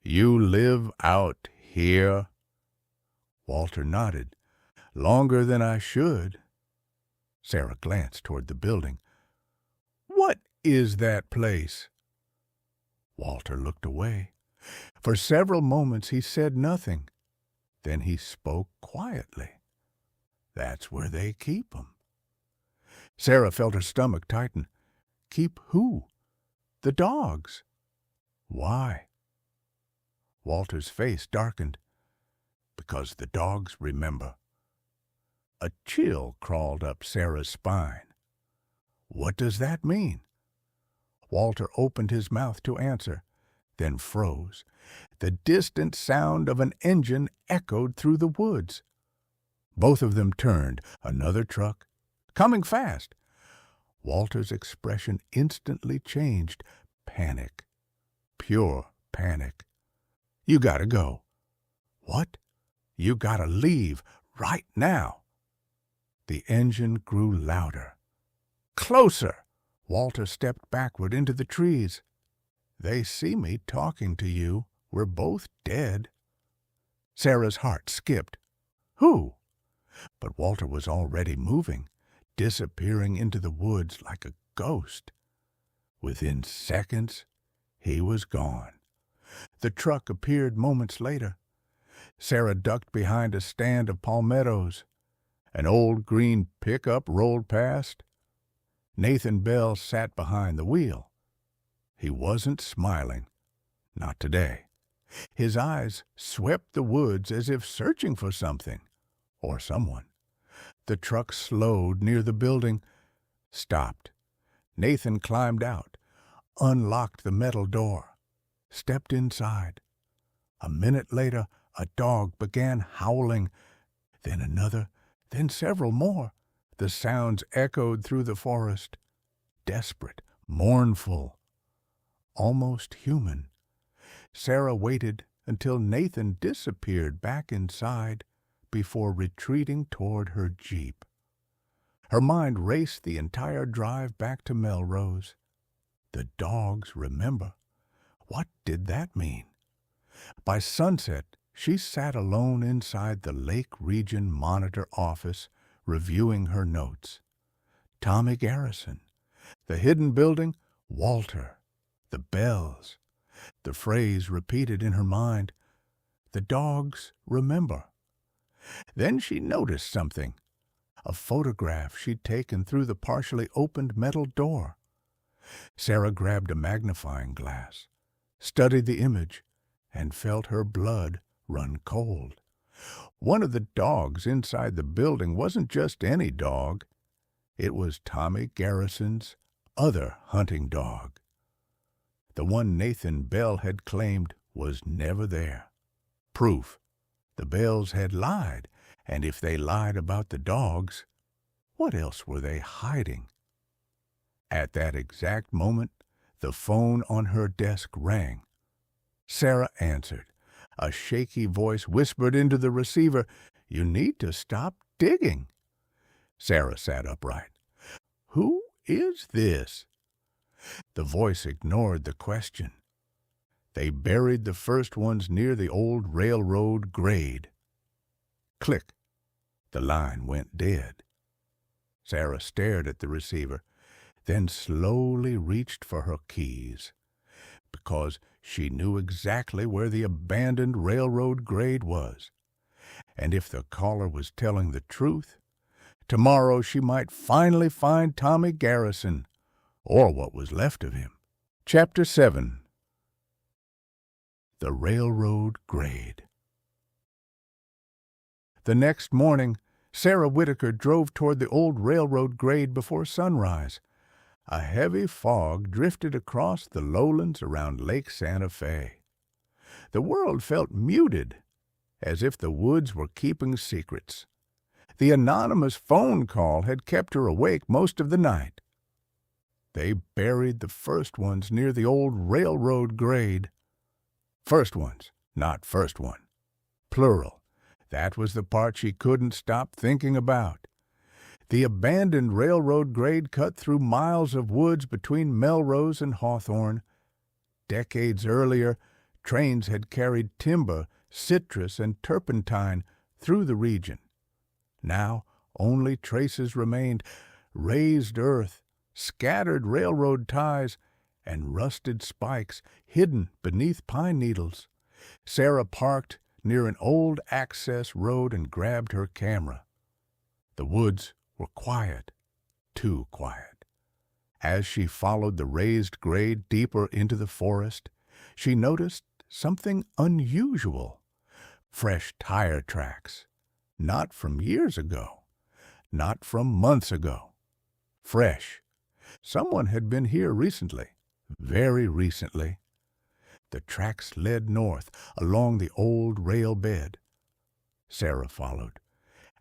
"You live out here?" Walter nodded. "Longer than I should." Sarah glanced toward the building. "What is that place?" Walter looked away. For several moments he said nothing. Then he spoke quietly. "That's where they keep 'em." Sarah felt her stomach tighten. "Keep who?" "The dogs." "Why?" Walter's face darkened. "Because the dogs remember." A chill crawled up Sarah's spine. "What does that mean?" Walter opened his mouth to answer. then froze. The distant sound of an engine echoed through the woods. Both of them turned. Another truck, coming fast. Walter's expression instantly changed. Panic. Pure panic. "You gotta go." "What?" "You gotta leave, right now." The engine grew louder. "Closer!" Walter stepped backward into the trees. "They see me talking to you. We're both dead." Sarah's heart skipped. "Who?" But Walter was already moving, disappearing into the woods like a ghost. Within seconds, he was gone. The truck appeared moments later. Sarah ducked behind a stand of palmettos. An old green pickup rolled past. Nathan Bell sat behind the wheel. He wasn't smiling. Not today. His eyes swept the woods as if searching for something or someone. The truck slowed near the building, stopped. Nathan climbed out, unlocked the metal door, stepped inside. A minute later, a dog began howling, then another, then several more. The sounds echoed through the forest, desperate, mournful, almost human. Sarah waited until Nathan disappeared back inside before retreating toward her Jeep. Her mind raced the entire drive back to Melrose. The dogs remember. What did that mean? By sunset, she sat alone inside the Lake Region Monitor office, reviewing her notes. Tommy Garrison. The hidden building, Walter. The bells. The phrase repeated in her mind. The dogs remember. Then she noticed something. A photograph she'd taken through the partially opened metal door. Sarah grabbed a magnifying glass, studied the image, and felt her blood run cold. One of the dogs inside the building wasn't just any dog. It was Tommy Garrison's other hunting dog. The one Nathan Bell had claimed was never there. Proof. The Bells had lied, and if they lied about the dogs, what else were they hiding? At that exact moment, the phone on her desk rang. Sarah answered. A shaky voice whispered into the receiver, "You need to stop digging." Sarah sat upright. "Who is this?" The voice ignored the question. They buried the first ones near the old railroad grade. Click. The line went dead. Sarah stared at the receiver, then slowly reached for her keys, because she knew exactly where the abandoned railroad grade was. And if the caller was telling the truth, tomorrow she might finally find Tommy Garrison, or what was left of him. Chapter 7. The Railroad Grade. The next morning, Sarah Whitaker drove toward the old railroad grade before sunrise. A heavy fog drifted across the lowlands around Lake Santa Fe. The world felt muted, as if the woods were keeping secrets. The anonymous phone call had kept her awake most of the night. They buried the first ones near the old railroad grade. First ones, not first one. Plural. That was the part she couldn't stop thinking about. The abandoned railroad grade cut through miles of woods between Melrose and Hawthorne. Decades earlier, trains had carried timber, citrus, and turpentine through the region. Now only traces remained: raised earth, scattered railroad ties, and rusted spikes hidden beneath pine needles. Sarah parked near an old access road and grabbed her camera. The woods were quiet, too quiet. As she followed the raised grade deeper into the forest, she noticed something unusual. Fresh tire tracks. Not from years ago. Not from months ago. Fresh. Someone had been here recently. Very recently. The tracks led north along the old rail bed. Sarah followed.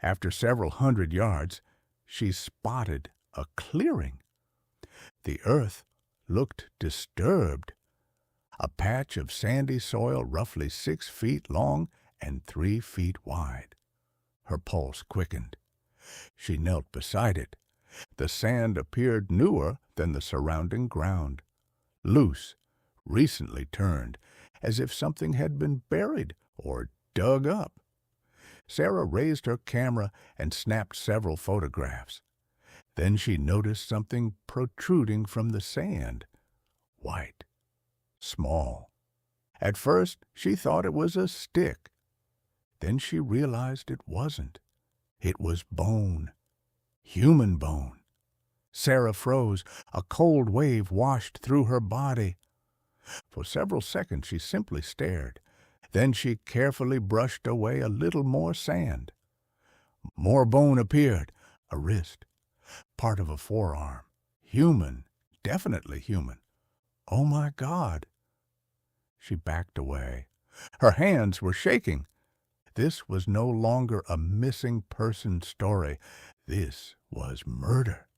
After several 100 yards, she spotted a clearing. The earth looked disturbed. A patch of sandy soil roughly 6 feet long and 3 feet wide. Her pulse quickened. She knelt beside it. The sand appeared newer than the surrounding ground, loose, recently turned, as if something had been buried or dug up. Sarah raised her camera and snapped several photographs. Then she noticed something protruding from the sand. White. Small. At first she thought it was a stick. Then she realized it wasn't. It was bone. Human bone. Sarah froze. A cold wave washed through her body. For several seconds she simply stared. Then she carefully brushed away a little more sand. More bone appeared. A wrist. Part of a forearm. Human. Definitely human. Oh my God. She backed away. Her hands were shaking. This was no longer a missing person story. This was murder.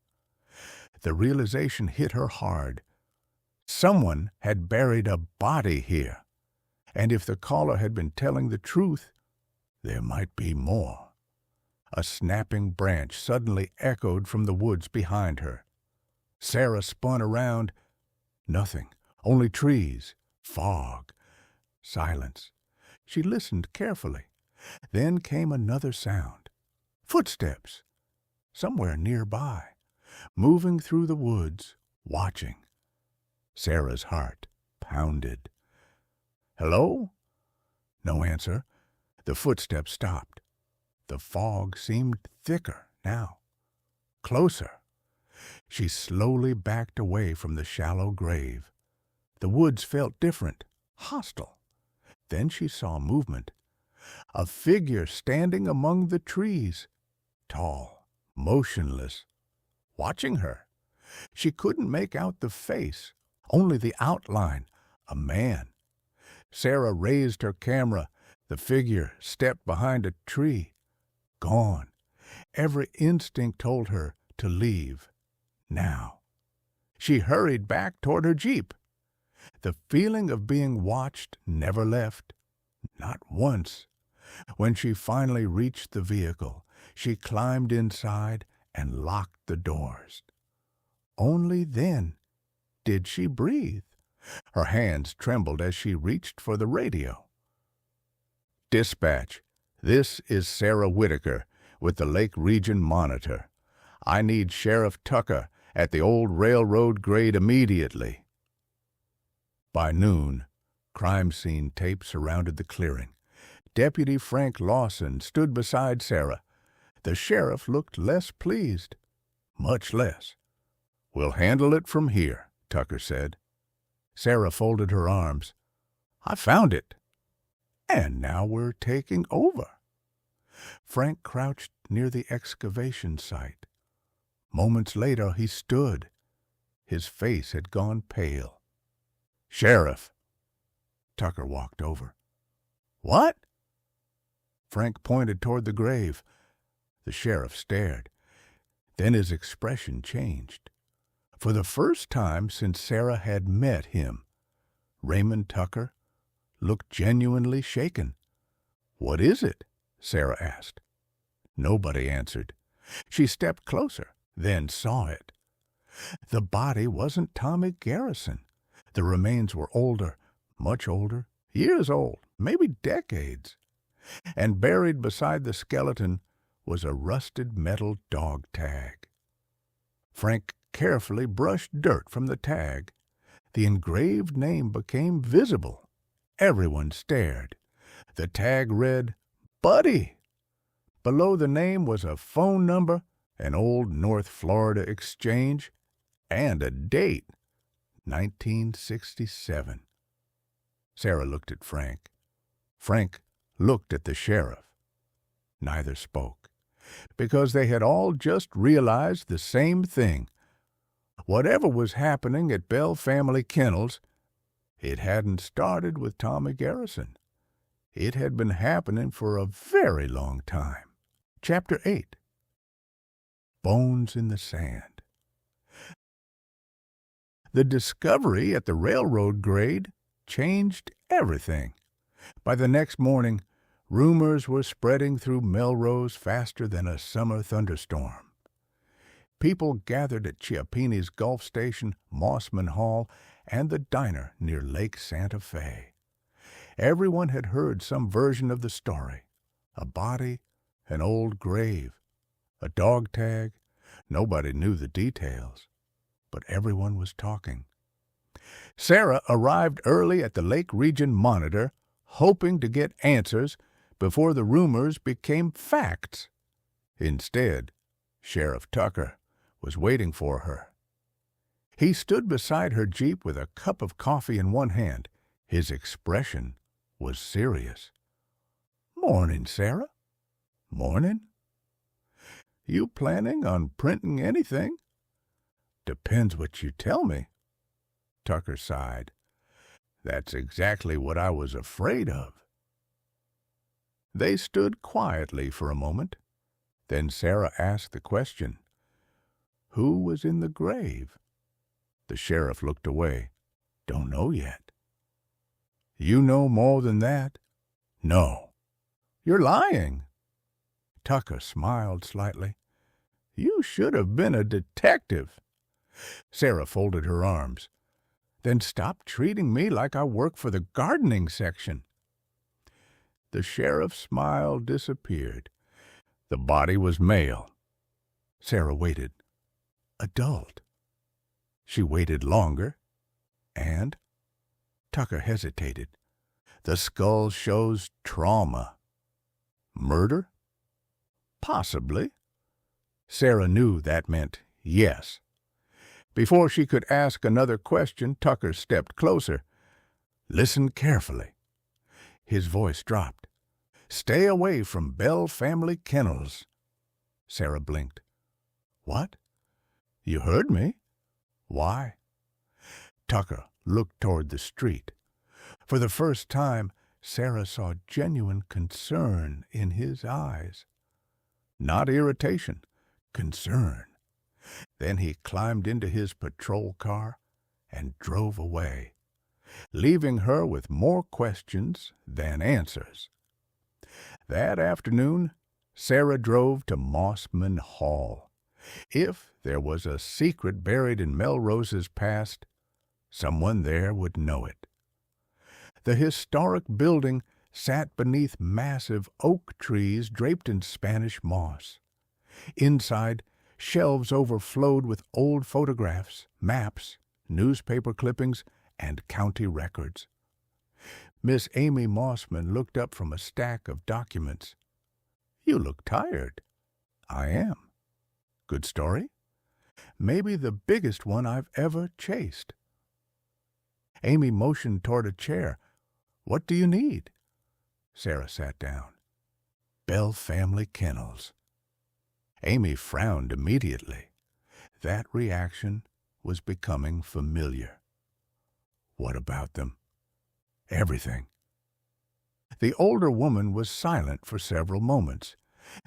The realization hit her hard. Someone had buried a body here. And if the caller had been telling the truth, there might be more. A snapping branch suddenly echoed from the woods behind her. Sarah spun around. Nothing. Only trees. Fog. Silence. She listened carefully. Then came another sound. Footsteps. Somewhere nearby. Moving through the woods. Watching. Sarah's heart pounded. Hello? No answer. The footsteps stopped. The fog seemed thicker now. Closer. She slowly backed away from the shallow grave. The woods felt different, hostile. Then she saw movement. A figure standing among the trees. Tall, motionless, watching her. She couldn't make out the face, only the outline. A man. Sarah raised her camera. The figure stepped behind a tree. Gone. Every instinct told her to leave. Now. She hurried back toward her jeep. The feeling of being watched never left. Not once. When she finally reached the vehicle, she climbed inside and locked the doors. Only then did she breathe. Her hands trembled as she reached for the radio. Dispatch, this is Sarah Whitaker with the Lake Region Monitor. I need Sheriff Tucker at the old railroad grade immediately. By noon, crime scene tape surrounded the clearing. Deputy Frank Lawson stood beside Sarah. The sheriff looked less pleased. Much less. We'll handle it from here, Tucker said. Sarah folded her arms. I found it. And now we're taking over. Frank crouched near the excavation site. Moments later he stood. His face had gone pale. Sheriff. Tucker walked over. What? Frank pointed toward the grave. The sheriff stared. Then his expression changed. For the first time since Sarah had met him, Raymond Tucker looked genuinely shaken. What is it? Sarah asked. Nobody answered. She stepped closer, then saw it. The body wasn't Tommy Garrison. The remains were older, much older, years old, maybe decades. And buried beside the skeleton was a rusted metal dog tag. Frank carefully brushed dirt from the tag. The engraved name became visible. Everyone stared. The tag read, Buddy. Below the name was a phone number, an old North Florida exchange, and a date, 1967. Sarah looked at Frank. Frank looked at the sheriff. Neither spoke, because they had all just realized the same thing. Whatever was happening at Bell Family Kennels, It hadn't started with Tommy Garrison. It had been happening for a very long time. Chapter 8. Bones in the Sand. The discovery at the railroad grade changed everything. By the next morning, rumors were spreading through Melrose faster than a summer thunderstorm. People gathered at Chiappini's Gulf Station, Mossman Hall, and the diner near Lake Santa Fe. Everyone had heard some version of the story. A body, an old grave, a dog tag. Nobody knew the details, but everyone was talking. Sarah arrived early at the Lake Region Monitor, hoping to get answers before the rumors became facts. Instead, Sheriff Tucker was waiting for her. He stood beside her Jeep with a cup of coffee in one hand. His expression was serious. "Morning, Sarah." "Morning." "You planning on printing anything?" "Depends what you tell me." Tucker sighed. "That's exactly what I was afraid of." They stood quietly for a moment. Then Sarah asked the question, "Who was in the grave?" The sheriff looked away. "Don't know yet." "You know more than that?" "No." "You're lying." Tucker smiled slightly. "You should have been a detective." Sarah folded her arms. "Then stop treating me like I work for the gardening section." The sheriff's smile disappeared. The body was male. Sarah waited. Adult. She waited longer, and Tucker hesitated. "The skull shows trauma." "Murder?" "Possibly." Sarah knew that meant yes. Before she could ask another question, Tucker stepped closer. "Listen carefully." His voice dropped. "Stay away from Bell family kennels." Sarah blinked. "What?" "You heard me." "Why?" Tucker looked toward the street. For the first time, Sarah saw genuine concern in his eyes. Not irritation, concern. Then he climbed into his patrol car and drove away, leaving her with more questions than answers. That afternoon, Sarah drove to Mossman Hall. If there was a secret buried in Melrose's past, someone there would know it. The historic building sat beneath massive oak trees draped in Spanish moss. Inside, shelves overflowed with old photographs, maps, newspaper clippings, and county records. Miss Amy Mossman looked up from a stack of documents. "You look tired." "I am." "Good story?" "Maybe the biggest one I've ever chased." Amy motioned toward a chair. "What do you need?" Sarah sat down. "Bell family kennels." Amy frowned immediately. That reaction was becoming familiar. "What about them?" "Everything." The older woman was silent for several moments.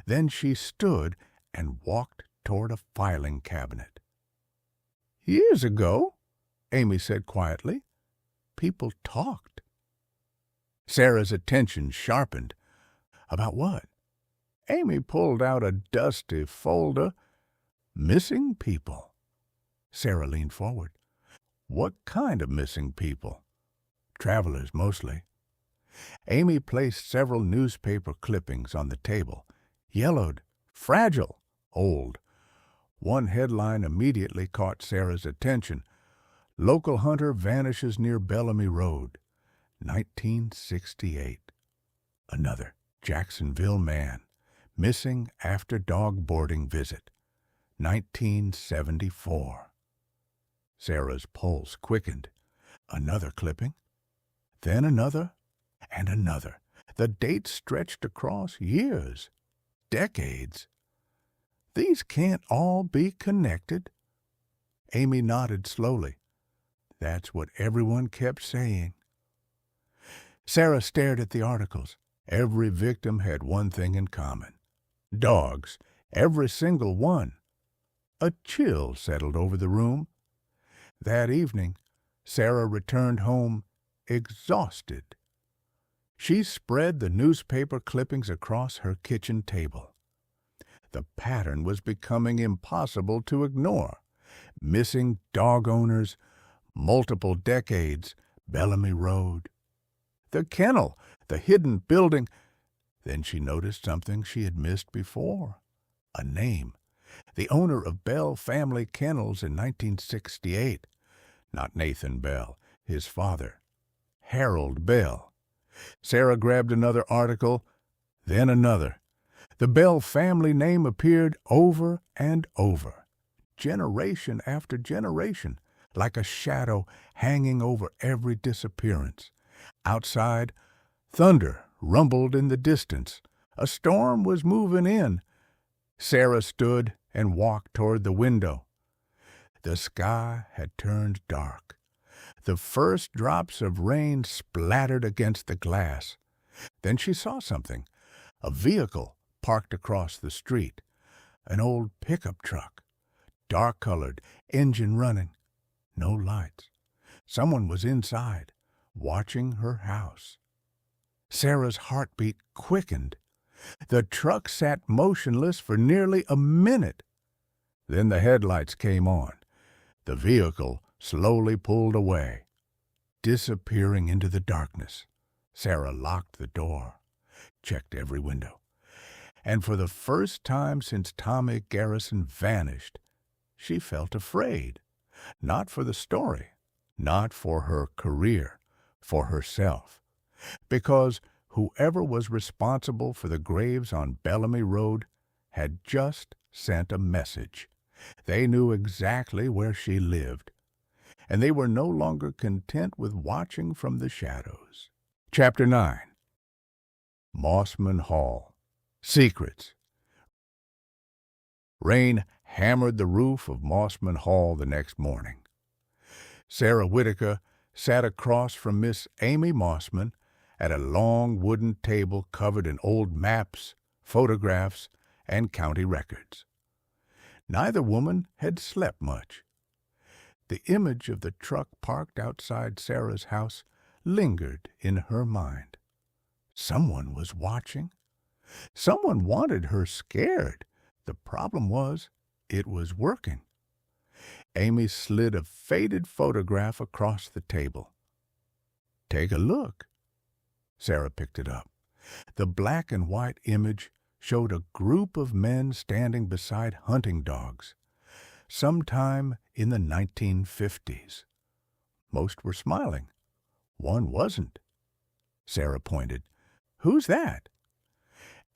Then she stood and walked toward a filing cabinet. "Years ago," Amy said quietly, "people talked." Sarah's attention sharpened. "About what?" Amy pulled out a dusty folder. "Missing people." Sarah leaned forward. "What kind of missing people?" "Travelers, mostly." Amy placed several newspaper clippings on the table. Yellowed, fragile, old. One headline immediately caught Sarah's attention. "Local hunter vanishes near Bellamy Road, 1968. Another, "Jacksonville man, missing after dog boarding visit, 1974. Sarah's pulse quickened. Another clipping. Then another and another. The dates stretched across years, decades. "These can't all be connected." Amy nodded slowly. That's what everyone kept saying. Sarah stared at the articles. Every victim had one thing in common. Dogs, every single one. A chill settled over the room. That evening, Sarah returned home exhausted. She spread the newspaper clippings across her kitchen table. The pattern was becoming impossible to ignore. Missing dog owners, multiple decades, Bellamy Road. The kennel, the hidden building. Then she noticed something she had missed before. A name. The owner of Bell Family Kennels in 1968. Not Nathan Bell, his father. Harold Bell. Sarah grabbed another article, then another. The Bell family name appeared over and over, generation after generation, like a shadow hanging over every disappearance. Outside, thunder rumbled in the distance. A storm was moving in. Sarah stood and walked toward the window. The sky had turned dark. The first drops of rain splattered against the glass. Then she saw something. A vehicle parked across the street. An old pickup truck. Dark-colored, engine running. No lights. Someone was inside, watching her house. Sarah's heartbeat quickened. The truck sat motionless for nearly a minute. Then the headlights came on. The vehicle slowly pulled away, disappearing into the darkness. Sarah locked the door, checked every window. And for the first time since Tommy Garrison vanished, she felt afraid. Not for the story, not for her career, for herself. Because whoever was responsible for the graves on Bellamy Road had just sent a message. They knew exactly where she lived, and they were no longer content with watching from the shadows. Chapter 9. Mossman Hall. Secrets. Rain hammered the roof of Mossman Hall the next morning. Sarah Whitaker sat across from Miss Amy Mossman at a long wooden table covered in old maps, photographs, and county records. Neither woman had slept much. The image of the truck parked outside Sarah's house lingered in her mind. Someone was watching. Someone wanted her scared. The problem was, it was working. Amy slid a faded photograph across the table. "Take a look." Sarah picked it up. The black and white image showed a group of men standing beside hunting dogs, sometime in the 1950s. Most were smiling. One wasn't. Sarah pointed. "Who's that?"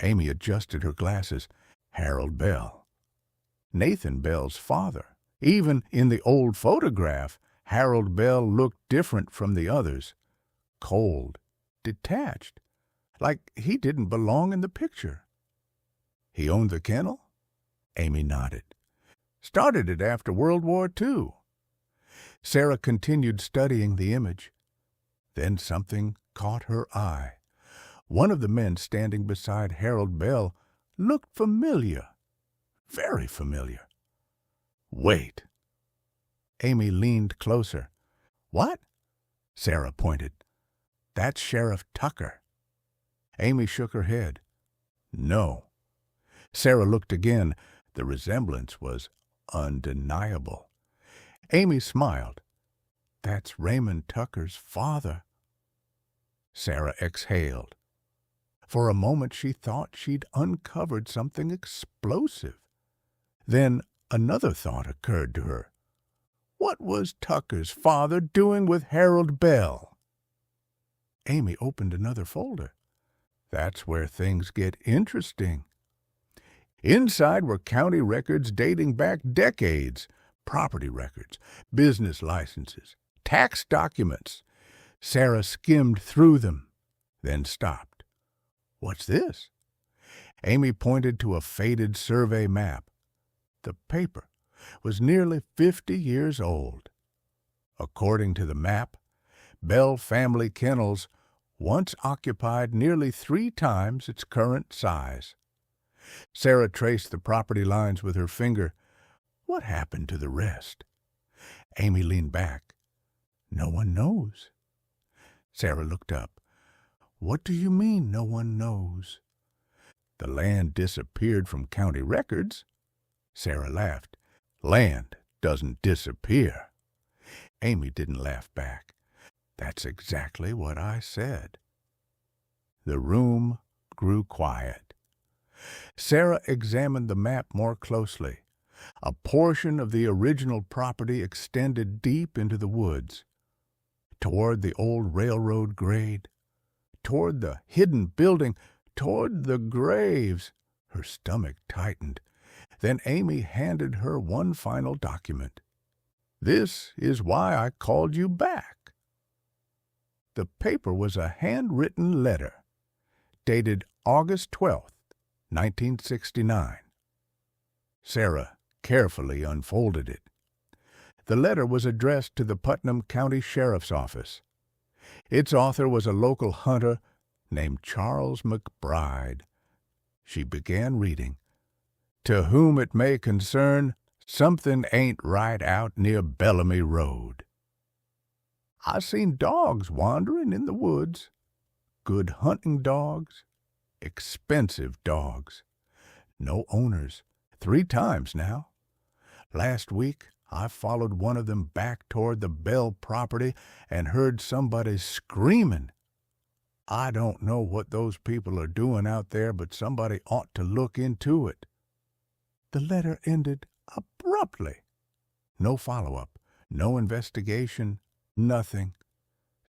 Amy adjusted her glasses. Harold Bell. Nathan Bell's father. Even in the old photograph, Harold Bell looked different from the others. Cold, detached, like he didn't belong in the picture. "He owned the kennel?" Amy nodded. "Started it after World War II. Sarah continued studying the image. Then something caught her eye. One of the men standing beside Harold Bell looked familiar. Very familiar. "Wait." Amy leaned closer. "What?" Sarah pointed. "That's Sheriff Tucker." Amy shook her head. "No." Sarah looked again. The resemblance was undeniable. Amy smiled. "That's Raymond Tucker's father." Sarah exhaled. For a moment she thought she'd uncovered something explosive. Then another thought occurred to her. What was Tucker's father doing with Harold Bell? Amy opened another folder. That's where things get interesting. Inside were county records dating back decades, property records, business licenses, tax documents. Sarah skimmed through them, then stopped. What's this? Amy pointed to a faded survey map. The paper was nearly 50 years old. According to the map, Bell family kennels once occupied nearly 3 times its current size. Sarah traced the property lines with her finger. What happened to the rest? Amy leaned back. No one knows. Sarah looked up. What do you mean, no one knows? The land disappeared from county records. Sarah laughed. Land doesn't disappear. Amy didn't laugh back. That's exactly what I said. The room grew quiet. Sarah examined the map more closely. A portion of the original property extended deep into the woods, toward the old railroad grade, toward the hidden building, toward the graves. Her stomach tightened. Then Amy handed her one final document. This is why I called you back. The paper was a handwritten letter, dated August 12th, 1969. Sarah carefully unfolded it. The letter was addressed to the Putnam County Sheriff's Office. Its author was a local hunter named Charles McBride. She began reading. To whom it may concern, something ain't right out near Bellamy Road. I seen dogs wandering in the woods. Good hunting dogs, expensive dogs. No owners, 3 times now. Last week, I followed one of them back toward the Bell property and heard somebody screaming. I don't know what those people are doing out there, but somebody ought to look into it. The letter ended abruptly. No follow-up, no investigation, nothing.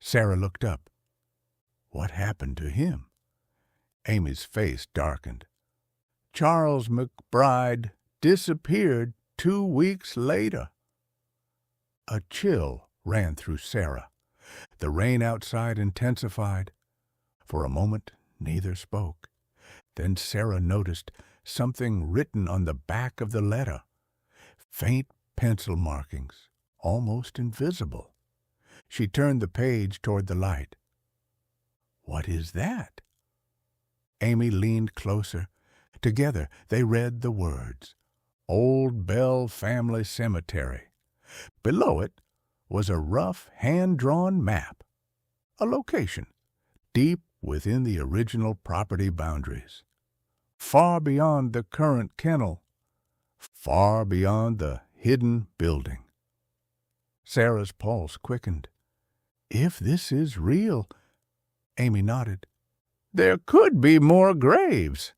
Sarah looked up. What happened to him? Amy's face darkened. Charles McBride disappeared 2 weeks later. A chill ran through Sarah. The rain outside intensified. For a moment, neither spoke. Then Sarah noticed something written on the back of the letter. Faint pencil markings, almost invisible. She turned the page toward the light. What is that? Amy leaned closer. Together they read the words, Old Bell Family Cemetery. Below it was a rough, hand-drawn map, a location, deep within the original property boundaries, far beyond the current kennel, far beyond the hidden building. Sarah's pulse quickened. If this is real, Amy nodded. There could be more graves.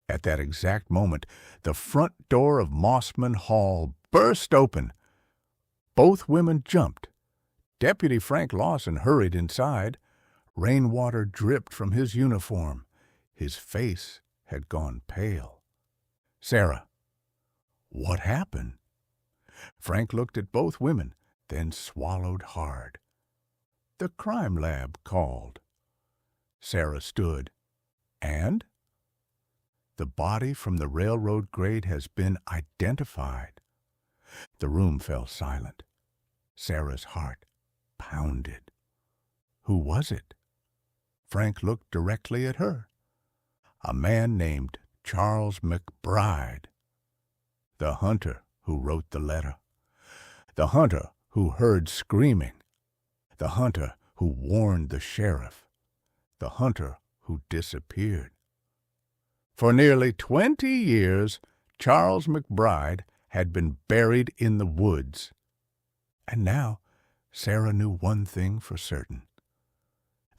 At that exact moment, the front door of Mossman Hall burst open. Both women jumped. Deputy Frank Lawson hurried inside. Rainwater dripped from his uniform. His face had gone pale. Sarah, what happened? Frank looked at both women, then swallowed hard. The crime lab called. Sarah stood. And? The body from the railroad grade has been identified. The room fell silent. Sarah's heart pounded. Who was it? Frank looked directly at her. A man named Charles McBride. The hunter who wrote the letter. The hunter who heard screaming. The hunter who warned the sheriff. The hunter who disappeared. For nearly 20 years, Charles McBride had been buried in the woods. And now Sarah knew one thing for certain.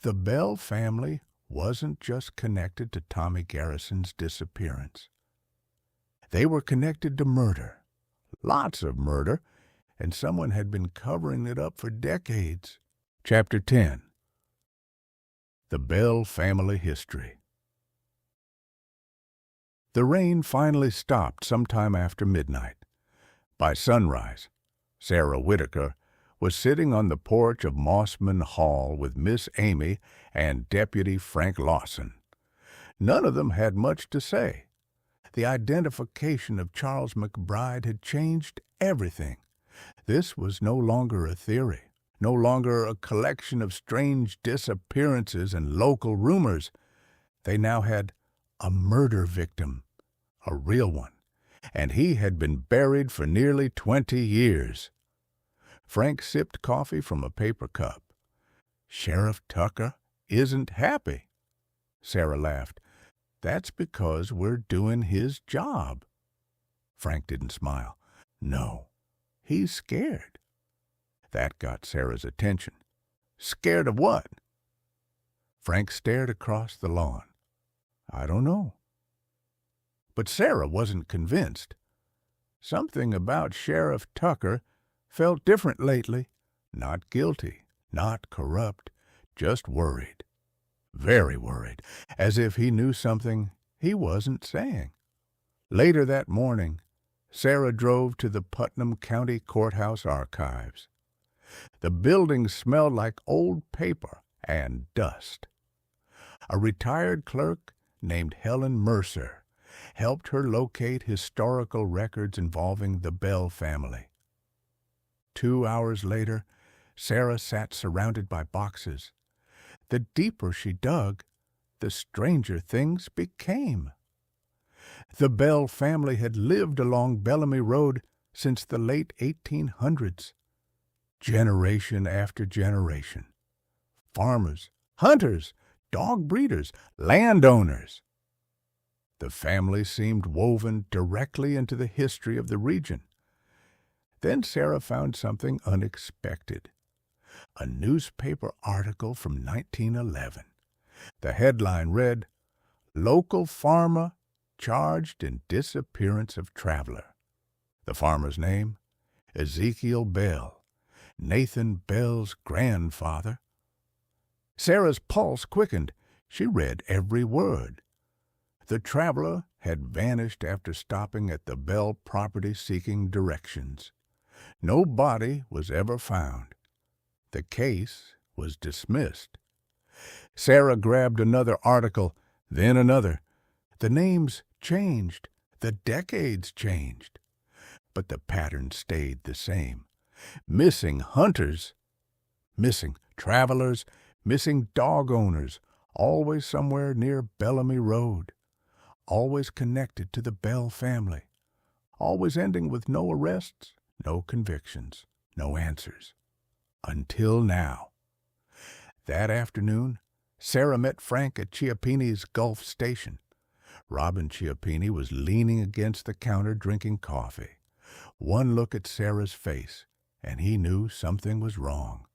The Bell family wasn't just connected to Tommy Garrison's disappearance. They were connected to murder, lots of murder, and someone had been covering it up for decades. Chapter 10. The Bell Family History. The rain finally stopped sometime after midnight. By sunrise, Sarah Whitaker was sitting on the porch of Mossman Hall with Miss Amy and Deputy Frank Lawson. None of them had much to say. The identification of Charles McBride had changed everything. This was no longer a theory, no longer a collection of strange disappearances and local rumors. They now had a murder victim, a real one, and he had been buried for nearly 20 years. Frank sipped coffee from a paper cup. "Sheriff Tucker isn't happy." Sarah laughed. "That's because we're doing his job." Frank didn't smile. "No, he's scared." That got Sarah's attention. "Scared of what?" Frank stared across the lawn. "I don't know." But Sarah wasn't convinced. Something about Sheriff Tucker felt different lately. Not guilty, not corrupt, just worried. Very worried, as if he knew something he wasn't saying. Later that morning, Sarah drove to the Putnam County Courthouse archives. The building smelled like old paper and dust. A retired clerk named Helen Mercer helped her locate historical records involving the Bell family. 2 hours later, Sarah sat surrounded by boxes. The deeper she dug, the stranger things became. The Bell family had lived along Bellamy Road since the late 1800s. Generation after generation. Farmers, hunters, dog breeders, landowners. The family seemed woven directly into the history of the region. Then Sarah found something unexpected. A newspaper article from 1911. The headline read, "Local Farmer Charged in Disappearance of Traveler." The farmer's name? Ezekiel Bell, Nathan Bell's grandfather. Sarah's pulse quickened. She read every word. The traveler had vanished after stopping at the Bell property seeking directions. No body was ever found. The case was dismissed. Sarah grabbed another article, then another. The names changed. The decades changed. But the pattern stayed the same. Missing hunters, missing travelers, missing dog owners, always somewhere near Bellamy Road, always connected to the Bell family, always ending with no arrests, no convictions, no answers. Until now. That afternoon, Sarah met Frank at Chiappini's Gulf Station. Robin Chiappini was leaning against the counter drinking coffee. One look at Sarah's face, and he knew something was wrong.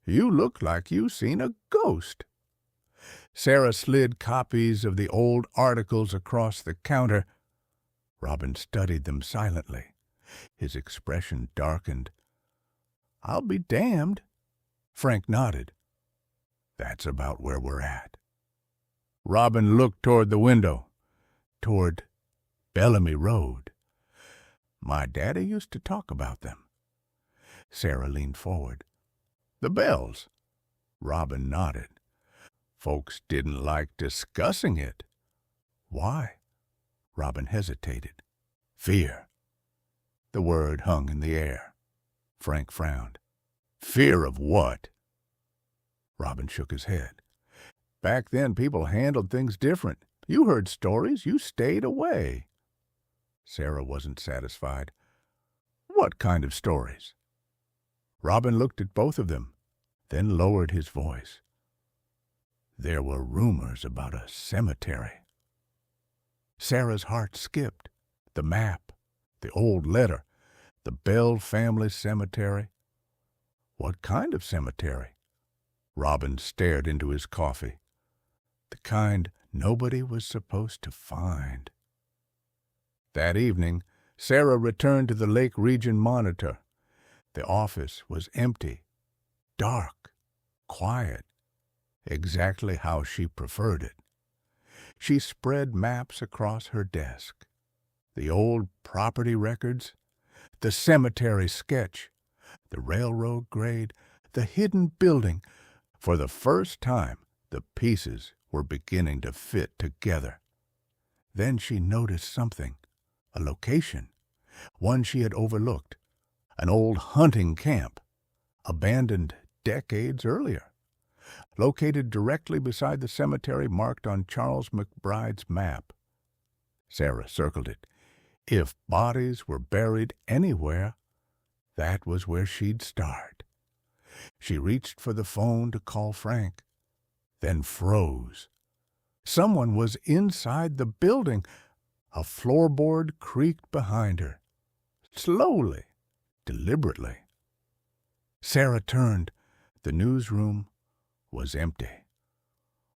"You look like you seen a ghost." Sarah slid copies of the old articles across the counter. Robin studied them silently. His expression darkened. "I'll be damned." Frank nodded. "That's about where we're at." Robin looked toward the window, toward Bellamy Road. "My daddy used to talk about them." Sarah leaned forward. "The Bells?" Robin nodded. "Folks didn't like discussing it." "Why?" Robin hesitated. "Fear." The word hung in the air. Frank frowned. "Fear of what?" Robin shook his head. "Back then people handled things different. You heard stories. You stayed away." Sarah wasn't satisfied. "What kind of stories?" Robin looked at both of them, then lowered his voice. "There were rumors about a cemetery." Sarah's heart skipped. The map, the old letter, the Bell family cemetery. What kind of cemetery? Robin stared into his coffee. The kind nobody was supposed to find. That evening, Sarah returned to the Lake Region Monitor. The office was empty, dark, quiet, exactly how she preferred it. She spread maps across her desk. The old property records, the cemetery sketch, the railroad grade, the hidden building. For the first time, the pieces were beginning to fit together. Then she noticed something, a location. one she had overlooked, an old hunting camp, abandoned decades earlier, located directly beside the cemetery marked on Charles McBride's map. Sarah circled it. If bodies were buried anywhere, that was where she'd start. She reached for the phone to call Frank, then froze. Someone was inside the building. A floorboard creaked behind her. Slowly, deliberately. Sarah turned. The newsroom was empty.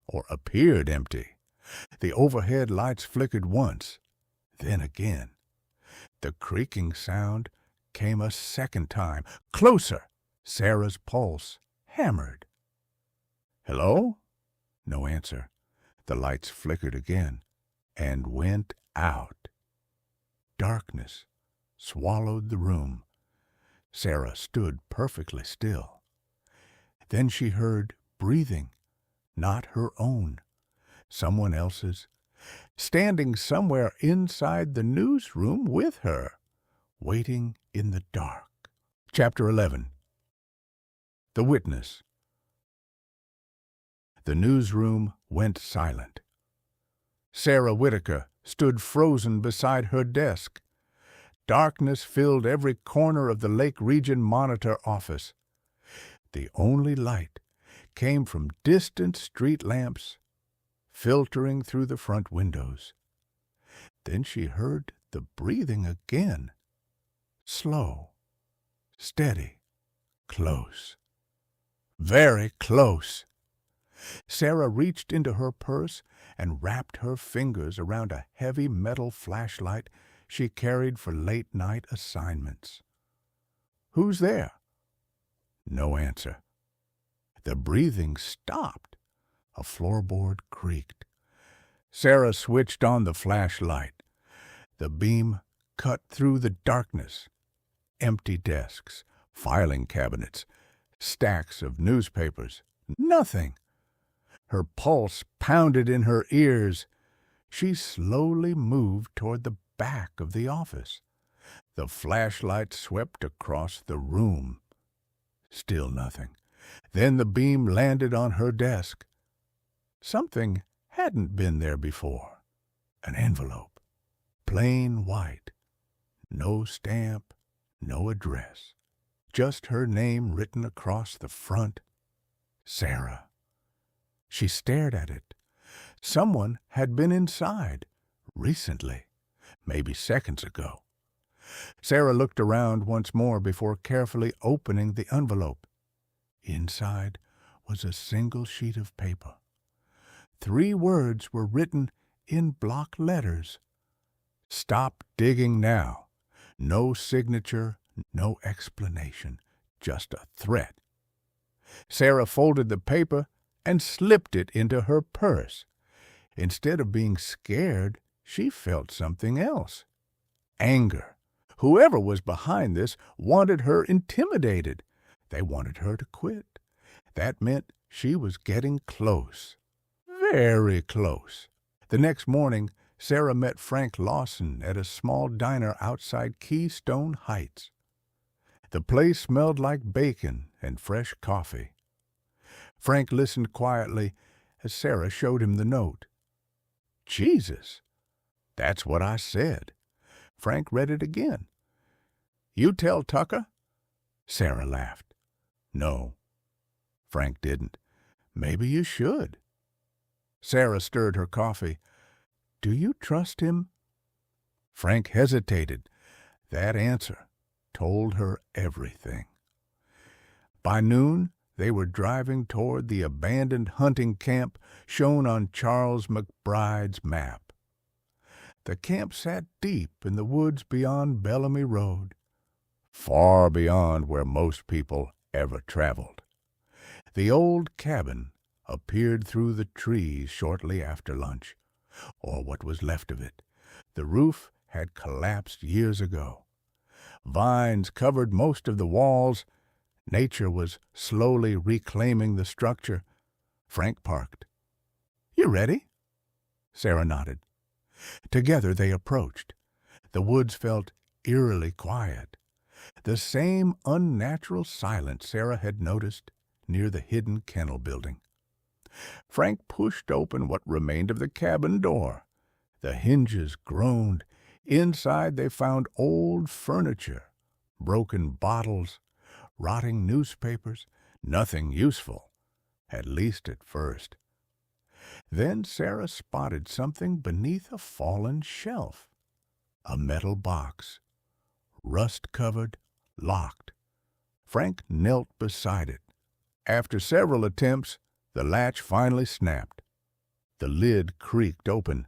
Or appeared empty. The overhead lights flickered once, then again. The creaking sound came a second time, closer. Sarah's pulse hammered. Hello? No answer. The lights flickered again and went out. Darkness swallowed the room. Sarah stood perfectly still. Then she heard breathing, not her own, someone else's, standing somewhere inside the newsroom with her, waiting in the dark. Chapter 11. The Witness. The newsroom went silent. Sarah Whitaker stood frozen beside her desk. Darkness filled every corner of the Lake Region Monitor office. The only light came from distant street lamps filtering through the front windows. Then she heard the breathing again. Slow, steady, close. Very close. Sarah reached into her purse and wrapped her fingers around a heavy metal flashlight she carried for late-night assignments. Who's there? No answer. The breathing stopped. A floorboard creaked. Sarah switched on the flashlight. The beam cut through the darkness. Empty desks, filing cabinets, stacks of newspapers. Nothing. Her pulse pounded in her ears. She slowly moved toward the back of the office. The flashlight swept across the room. Still nothing. Then the beam landed on her desk. Something hadn't been there before. An envelope. Plain white. No stamp, no address. Just her name written across the front. Sarah. She stared at it. Someone had been inside. Recently. Maybe seconds ago. Sarah looked around once more before carefully opening the envelope. Inside was a single sheet of paper. 3 words were written in block letters. Stop digging now. No signature, no explanation, just a threat. Sarah folded the paper and slipped it into her purse. Instead of being scared, she felt something else. Anger. Whoever was behind this wanted her intimidated. They wanted her to quit. That meant she was getting close. Very close. The next morning, Sarah met Frank Lawson at a small diner outside Keystone Heights. The place smelled like bacon and fresh coffee. Frank listened quietly as Sarah showed him the note. Jesus, that's what I said. Frank read it again. You tell Tucker? Sarah laughed. No. Frank didn't. Maybe you should. Sarah stirred her coffee. Do you trust him? Frank hesitated. That answer told her everything. By noon, they were driving toward the abandoned hunting camp shown on Charles McBride's map. The camp sat deep in the woods beyond Bellamy Road, far beyond where most people ever traveled. The old cabin appeared through the trees shortly after lunch, or what was left of it. The roof had collapsed years ago. Vines covered most of the walls. Nature was slowly reclaiming the structure. Frank parked. You ready? Sarah nodded. Together they approached. The woods felt eerily quiet, the same unnatural silence Sarah had noticed near the hidden kennel building. Frank pushed open what remained of the cabin door. The hinges groaned. Inside they found old furniture, broken bottles, rotting newspapers, nothing useful, at least at first. Then Sarah spotted something beneath a fallen shelf. A metal box, rust-covered, locked. Frank knelt beside it. After several attempts, the latch finally snapped. The lid creaked open.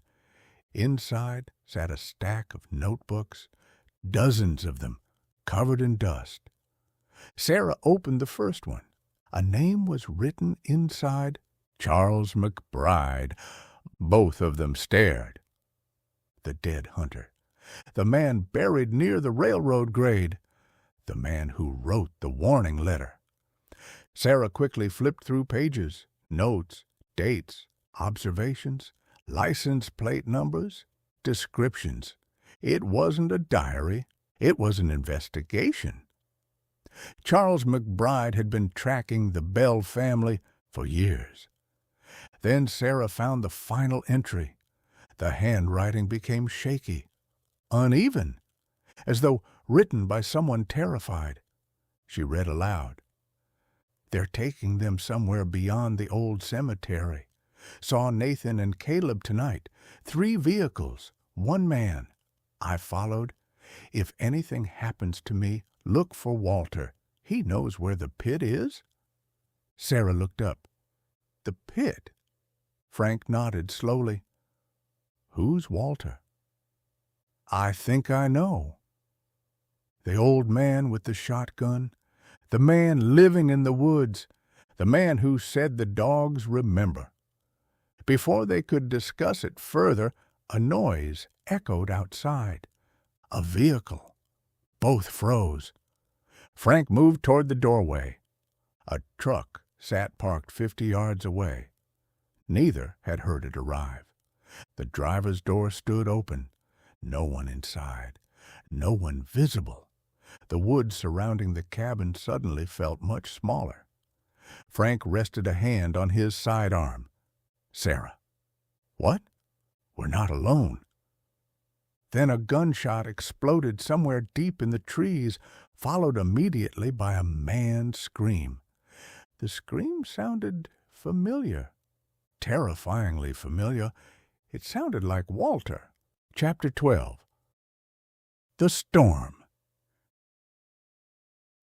Inside sat a stack of notebooks, dozens of them, covered in dust. Sarah opened the first one. A name was written inside, Charles McBride. Both of them stared. The dead hunter. The man buried near the railroad grade. The man who wrote the warning letter. Sarah quickly flipped through pages, notes, dates, observations, license plate numbers, descriptions. It wasn't a diary. It was an investigation. Charles McBride had been tracking the Bell family for years. Then Sarah found the final entry. The handwriting became shaky, uneven, as though written by someone terrified. She read aloud. "They're taking them somewhere beyond the old cemetery. Saw Nathan and Caleb tonight. 3 vehicles, 1 man. I followed. If anything happens to me, look for Walter. He knows where the pit is." Sarah looked up. "The pit?" Frank nodded slowly. "Who's Walter?" "I think I know. The old man with the shotgun, the man living in the woods, the man who said the dogs remember." Before they could discuss it further, a noise echoed outside. A vehicle. Both froze. Frank moved toward the doorway. A truck sat parked 50 yards away. Neither had heard it arrive. The driver's door stood open. No one inside. No one visible. The woods surrounding the cabin suddenly felt much smaller. Frank rested a hand on his sidearm. "Sarah." "What?" "We're not alone." Then a gunshot exploded somewhere deep in the trees, followed immediately by a man's scream. The scream sounded familiar, terrifyingly familiar. It sounded like Walter. Chapter 12. The Storm.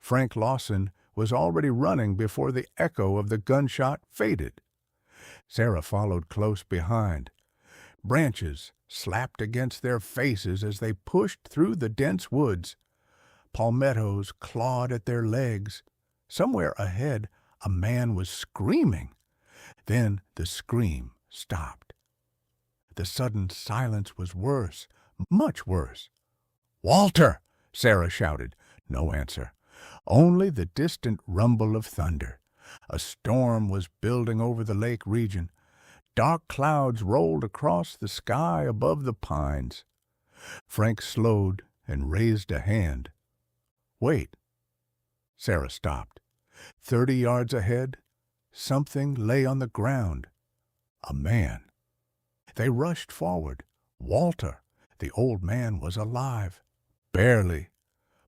Frank Lawson was already running before the echo of the gunshot faded. Sarah followed close behind. Branches slapped against their faces as they pushed through the dense woods. Palmettos clawed at their legs. Somewhere ahead, a man was screaming. Then the scream stopped. The sudden silence was worse, much worse. "Walter!" Sarah shouted. No answer. Only the distant rumble of thunder. A storm was building over the lake region. Dark clouds rolled across the sky above the pines. Frank slowed and raised a hand. "Wait." Sarah stopped. 30 yards ahead, something lay on the ground. A man. They rushed forward. Walter, the old man, was alive. Barely.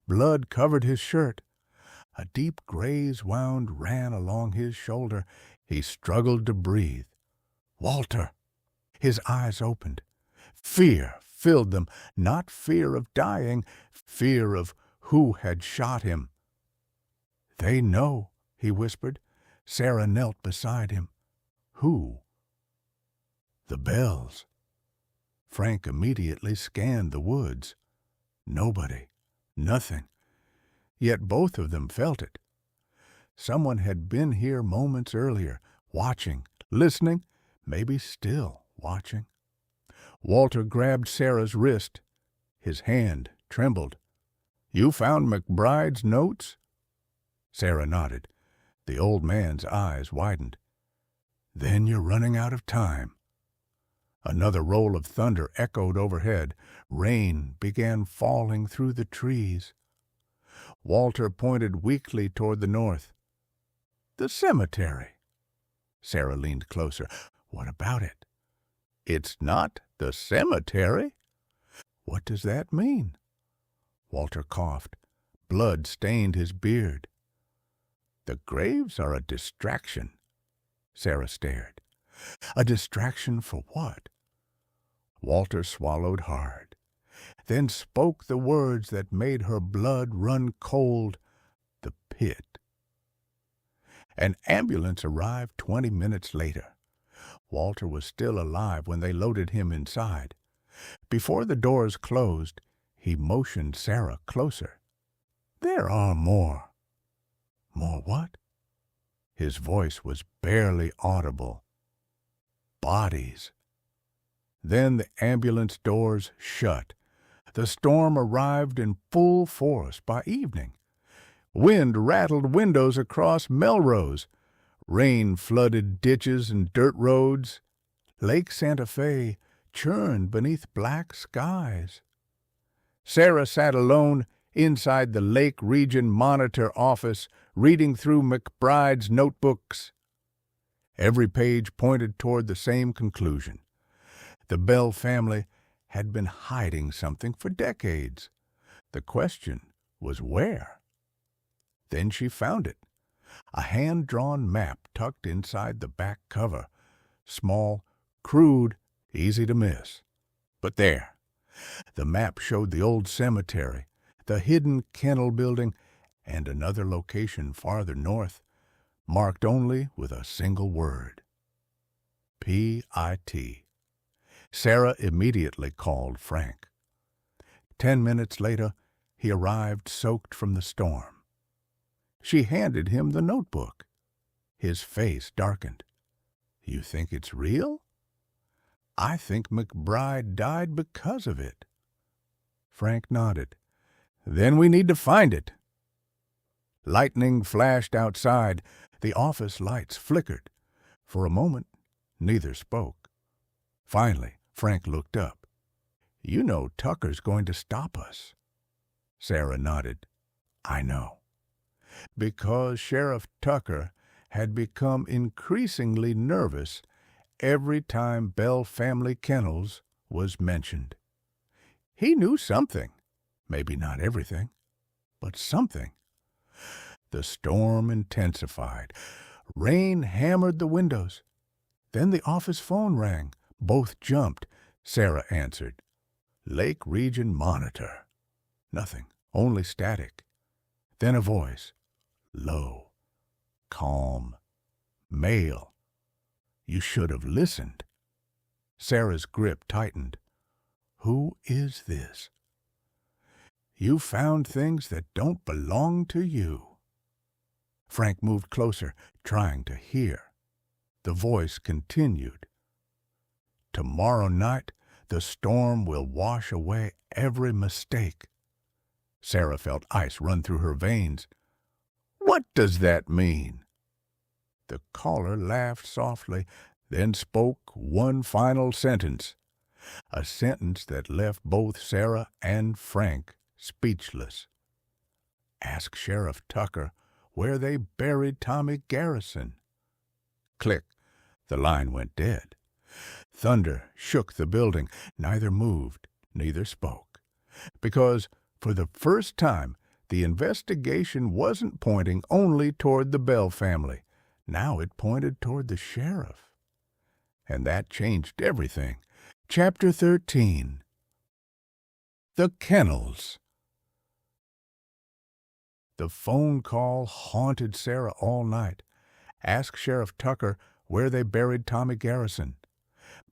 Blood covered his shirt. A deep graze wound ran along his shoulder. He struggled to breathe. "Walter!" His eyes opened. Fear filled them, not fear of dying, fear of who had shot him. "They know," he whispered. Sarah knelt beside him. "Who?" "The Bells." Frank immediately scanned the woods. Nobody. Nothing. Yet both of them felt it. Someone had been here moments earlier, watching, listening, maybe still watching. Walter grabbed Sarah's wrist. His hand trembled. "You found McBride's notes?" Sarah nodded. The old man's eyes widened. "Then you're running out of time." Another roll of thunder echoed overhead. Rain began falling through the trees. Walter pointed weakly toward the north. "The cemetery." Sarah leaned closer. "What about it?" "It's not the cemetery." "What does that mean?" Walter coughed. Blood stained his beard. "The graves are a distraction." Sarah stared. "A distraction for what?" Walter swallowed hard, then spoke the words that made her blood run cold. "The pit." An ambulance arrived 20 minutes later. Walter was still alive when they loaded him inside. Before the doors closed, he motioned Sarah closer. "There are more." "More what?" His voice was barely audible. "Bodies." Then the ambulance doors shut. The storm arrived in full force by evening. Wind rattled windows across Melrose. Rain flooded ditches and dirt roads. Lake Santa Fe churned beneath black skies. Sarah sat alone inside the Lake Region Monitor office, reading through McBride's notebooks. Every page pointed toward the same conclusion. The Bell family had been hiding something for decades. The question was where? Then she found it. A hand-drawn map tucked inside the back cover. Small, crude, easy to miss. But there. The map showed the old cemetery, the hidden kennel building, and another location farther north, marked only with a single word. P.I.T. Sarah immediately called Frank. 10 minutes later, he arrived soaked from the storm. She handed him the notebook. His face darkened. "You think it's real?" "I think McBride died because of it." Frank nodded. "Then we need to find it." Lightning flashed outside. The office lights flickered. For a moment, neither spoke. Finally, Frank looked up. "You know Tucker's going to stop us." Sarah nodded. "I know." Because Sheriff Tucker had become increasingly nervous every time Bell family kennels was mentioned. He knew something, maybe not everything, but something. The storm intensified. Rain hammered the windows. Then the office phone rang. Both jumped. Sarah answered. "Lake Region Monitor." Nothing, only static. Then a voice. Low, calm, male. "You should have listened." Sarah's grip tightened. "Who is this?" "You found things that don't belong to you." Frank moved closer, trying to hear. The voice continued. "Tomorrow night, the storm will wash away every mistake." Sarah felt ice run through her veins. "What does that mean?" The caller laughed softly, then spoke one final sentence, a sentence that left both Sarah and Frank speechless. "Ask Sheriff Tucker where they buried Tommy Garrison." Click. The line went dead. Thunder shook the building. Neither moved, neither spoke. Because, for the first time, the investigation wasn't pointing only toward the Bell family. Now it pointed toward the sheriff. And that changed everything. Chapter 13. The Kennels. The phone call haunted Sarah all night. Ask Sheriff Tucker where they buried Tommy Garrison.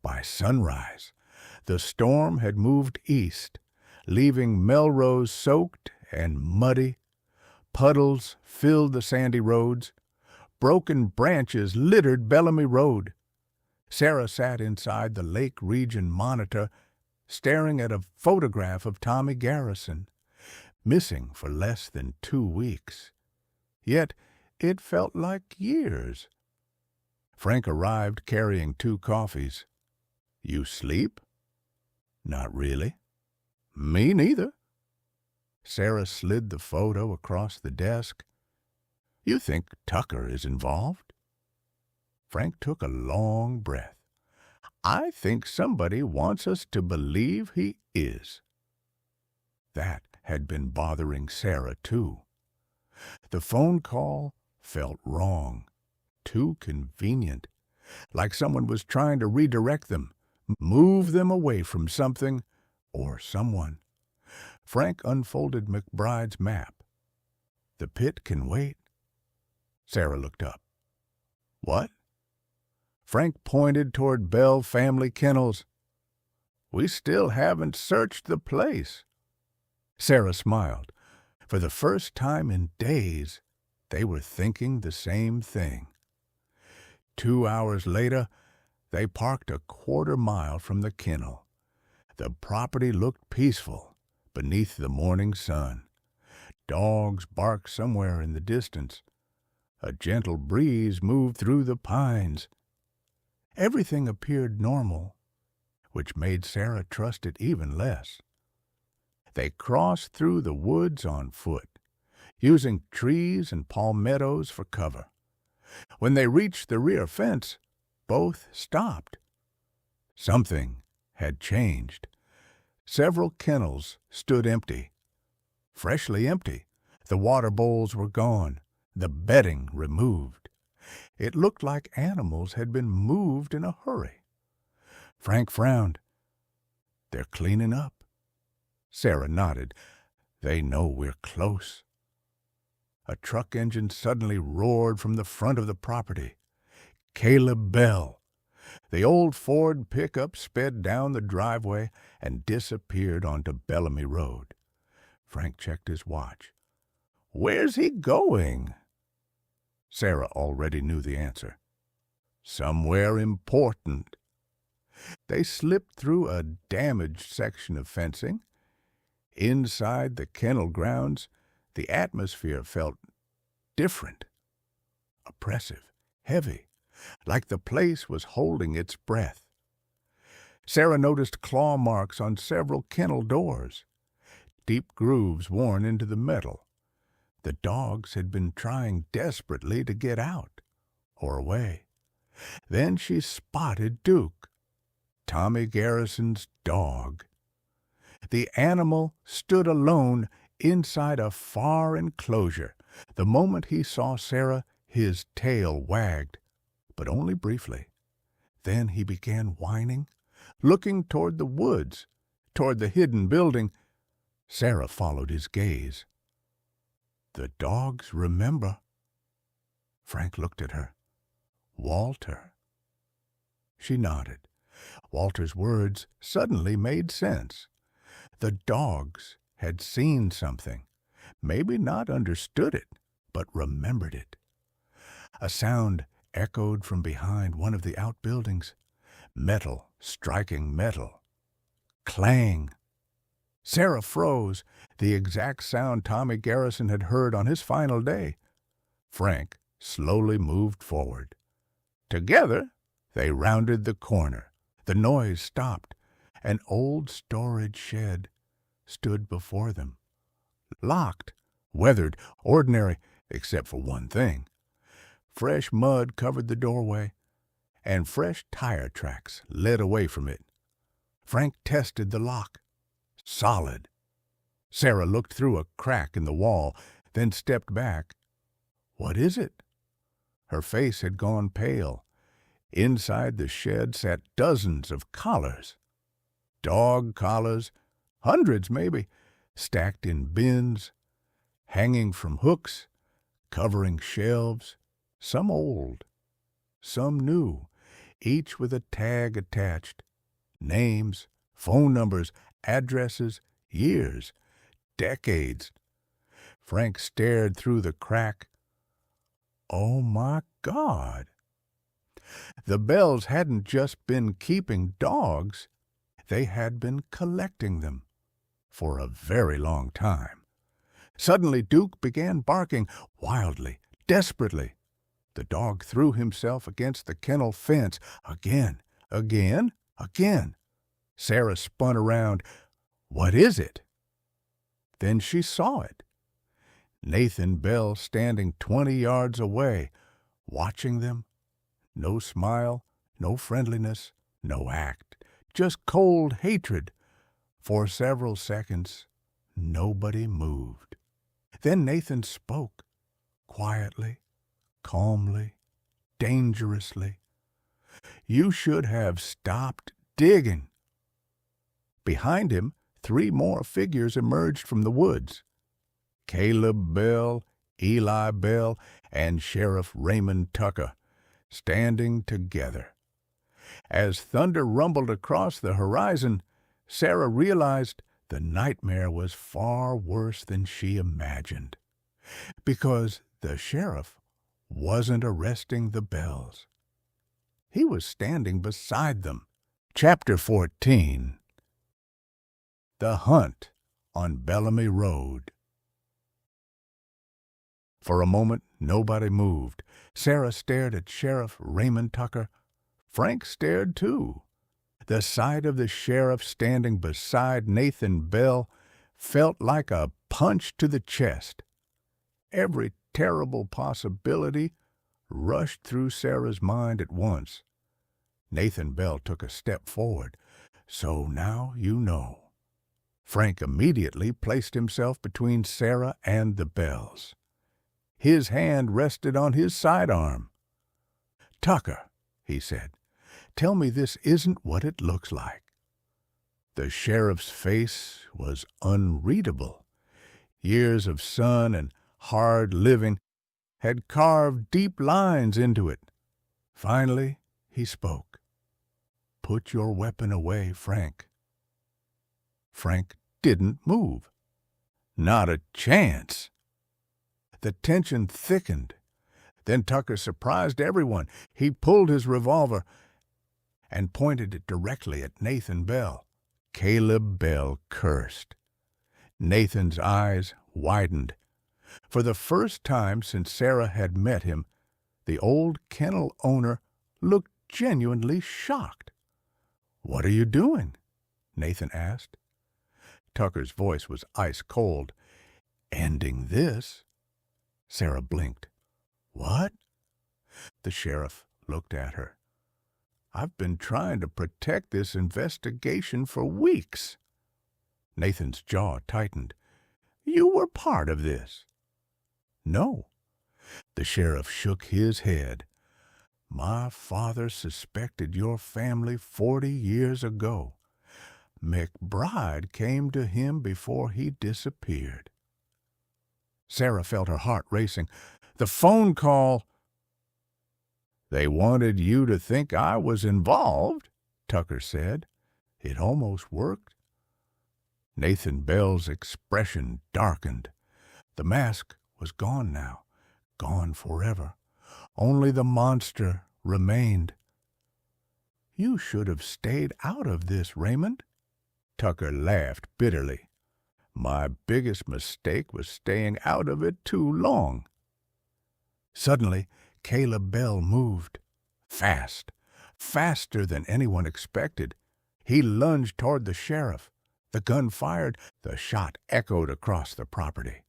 By sunrise, the storm had moved east, leaving Melrose soaked and muddy. Puddles filled the sandy roads. Broken branches littered Bellamy Road. Sarah sat inside the Lake Region Monitor, staring at a photograph of Tommy Garrison, missing for less than 2 weeks. Yet it felt like years. Frank arrived carrying 2 coffees. You sleep? Not really. Me neither. Sarah slid the photo across the desk. You think Tucker is involved? Frank took a long breath. I think somebody wants us to believe he is. That had been bothering Sarah, too. The phone call felt wrong, too convenient, like someone was trying to redirect them, move them away from something or someone. Frank unfolded McBride's map. The pit can wait. Sarah looked up. What? Frank pointed toward Bell family kennels. We still haven't searched the place. Sarah smiled. For the first time in days, they were thinking the same thing. 2 hours later, they parked a quarter-mile from the kennel. The property looked peaceful beneath the morning sun. Dogs barked somewhere in the distance. A gentle breeze moved through the pines. Everything appeared normal, which made Sarah trust it even less. They crossed through the woods on foot, using trees and palmettos for cover. When they reached the rear fence, both stopped. Something had changed. Several kennels stood empty. Freshly empty. The water bowls were gone, the bedding removed. It looked like animals had been moved in a hurry. Frank frowned. They're cleaning up. Sarah nodded. They know we're close. A truck engine suddenly roared from the front of the property. Caleb Bell. The old Ford pickup sped down the driveway and disappeared onto Bellamy Road. Frank checked his watch. Where's he going? Sarah already knew the answer. Somewhere important. They slipped through a damaged section of fencing. Inside the kennel grounds, the atmosphere felt different, oppressive, heavy, like the place was holding its breath. Sarah noticed claw marks on several kennel doors, deep grooves worn into the metal. The dogs had been trying desperately to get out or away. Then she spotted Duke, Tommy Garrison's dog. The animal stood alone inside a far enclosure. The moment he saw Sarah, his tail wagged, but only briefly. Then he began whining, looking toward the woods, toward the hidden building. Sarah followed his gaze. The dogs remember. Frank looked at her. Walter. She nodded. Walter's words suddenly made sense. The dogs had seen something, maybe not understood it, but remembered it. A sound echoed from behind one of the outbuildings. Metal striking metal. Clang. Sarah froze, the exact sound Tommy Garrison had heard on his final day. Frank slowly moved forward. Together, they rounded the corner. The noise stopped. An old storage shed stood before them. Locked, weathered, ordinary, except for one thing. Fresh mud covered the doorway, and fresh tire tracks led away from it. Frank tested the lock. Solid. Sarah looked through a crack in the wall, then stepped back. What is it? Her face had gone pale. Inside the shed sat dozens of collars. Dog collars, hundreds maybe, stacked in bins, hanging from hooks, covering shelves, some old, some new, each with a tag attached. Names, phone numbers, addresses, years, decades. Frank stared through the crack. Oh, my God! The Bells hadn't just been keeping dogs. They had been collecting them for a very long time. Suddenly Duke began barking, wildly, desperately. The dog threw himself against the kennel fence. Again. Again. Sarah spun around. "What is it?" Then she saw it. Nathan Bell standing 20 yards away, watching them. No smile, no friendliness, no act, just cold hatred. For several seconds, nobody moved. Then Nathan spoke, quietly, calmly, dangerously. "You should have stopped digging." Behind him, 3 more figures emerged from the woods. Caleb Bell, Eli Bell, and Sheriff Raymond Tucker, standing together. As thunder rumbled across the horizon, Sarah realized the nightmare was far worse than she imagined, because the sheriff wasn't arresting the Bells. He was standing beside them. Chapter 14. The Hunt on Bellamy Road. For a moment, nobody moved. Sarah stared at Sheriff Raymond Tucker. Frank stared, too. The sight of the sheriff standing beside Nathan Bell felt like a punch to the chest. Every terrible possibility rushed through Sarah's mind at once. Nathan Bell took a step forward. "So now you know." Frank immediately placed himself between Sarah and the Bells. His hand rested on his sidearm. "Tucker," he said, "tell me this isn't what it looks like." The sheriff's face was unreadable. Years of sun and hard living had carved deep lines into it. Finally, he spoke. "Put your weapon away, Frank." Frank didn't move. Not a chance. The tension thickened. Then Tucker surprised everyone. He pulled his revolver and pointed it directly at Nathan Bell. Caleb Bell cursed. Nathan's eyes widened. For the first time since Sarah had met him, the old kennel owner looked genuinely shocked. "What are you doing?" Nathan asked. Tucker's voice was ice cold. "Ending this." Sarah blinked. "What?" The sheriff looked at her. "I've been trying to protect this investigation for weeks." Nathan's jaw tightened. "You were part of this." "No." The sheriff shook his head. "My father suspected your family 40 years ago. McBride came to him before he disappeared." Sarah felt her heart racing. "The phone call—" "They wanted you to think I was involved," Tucker said. "It almost worked." Nathan Bell's expression darkened. The mask was gone now, gone forever. Only the monster remained. "You should have stayed out of this, Raymond." Tucker laughed bitterly. "My biggest mistake was staying out of it too long." Suddenly, Caleb Bell moved. Fast, faster than anyone expected. He lunged toward the sheriff. The gun fired. The shot echoed across the property.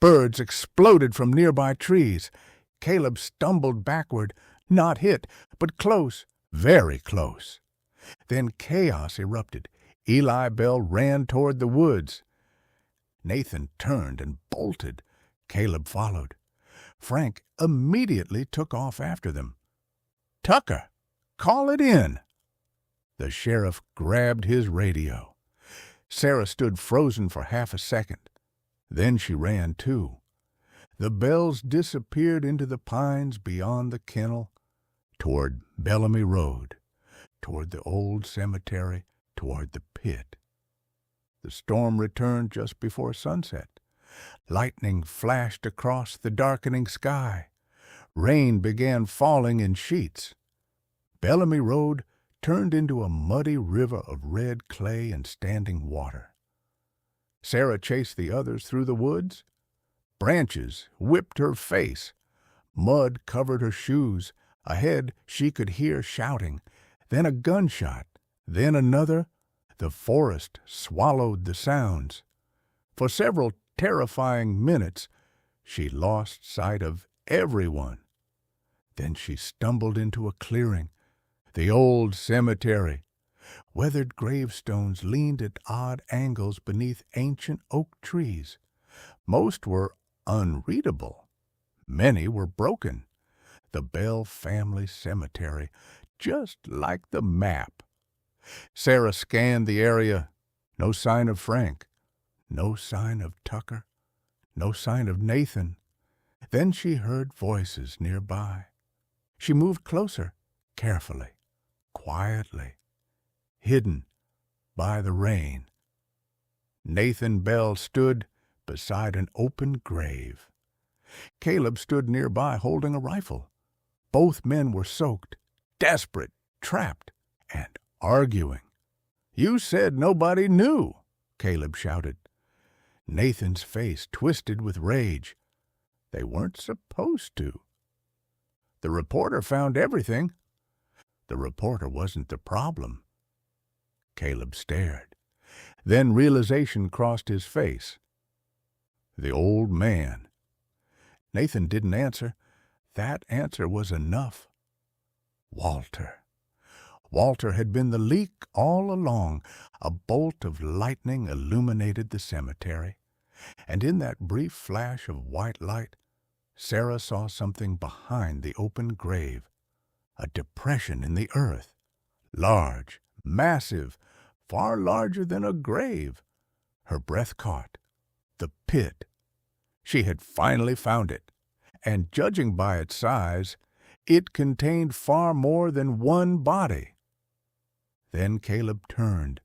Birds exploded from nearby trees. Caleb stumbled backward, not hit, but close, very close. Then chaos erupted. Eli Bell ran toward the woods. Nathan turned and bolted. Caleb followed. Frank immediately took off after them. "Tucker, call it in." The sheriff grabbed his radio. Sarah stood frozen for half a second. Then she ran too. The Bells disappeared into the pines beyond the kennel, toward Bellamy Road, toward the old cemetery, toward the pit. The storm returned just before sunset. Lightning flashed across the darkening sky. Rain began falling in sheets. Bellamy Road turned into a muddy river of red clay and standing water. Sarah chased the others through the woods. Branches whipped her face. Mud covered her shoes. Ahead she could hear shouting, then a gunshot, then another. The forest swallowed the sounds. For several terrifying minutes, she lost sight of everyone. Then she stumbled into a clearing, the old cemetery. Weathered gravestones leaned at odd angles beneath ancient oak trees. Most were unreadable. Many were broken. The Bell family cemetery, just like the map. Sarah scanned the area. No sign of Frank. No sign of Tucker. No sign of Nathan. Then she heard voices nearby. She moved closer, carefully, quietly, hidden by the rain. Nathan Bell stood beside an open grave. Caleb stood nearby holding a rifle. Both men were soaked, desperate, trapped, and arguing. "You said nobody knew," Caleb shouted. Nathan's face twisted with rage. They weren't supposed to. The reporter found everything. The reporter wasn't the problem. Caleb stared. Then realization crossed his face. The old man. Nathan didn't answer. That answer was enough. Walter. Walter had been the leak all along. A bolt of lightning illuminated the cemetery. And in that brief flash of white light, Sarah saw something behind the open grave. A depression in the earth. Large, massive, far larger than a grave. Her breath caught. The pit. She had finally found it. And judging by its size, it contained far more than one body. Then Caleb turned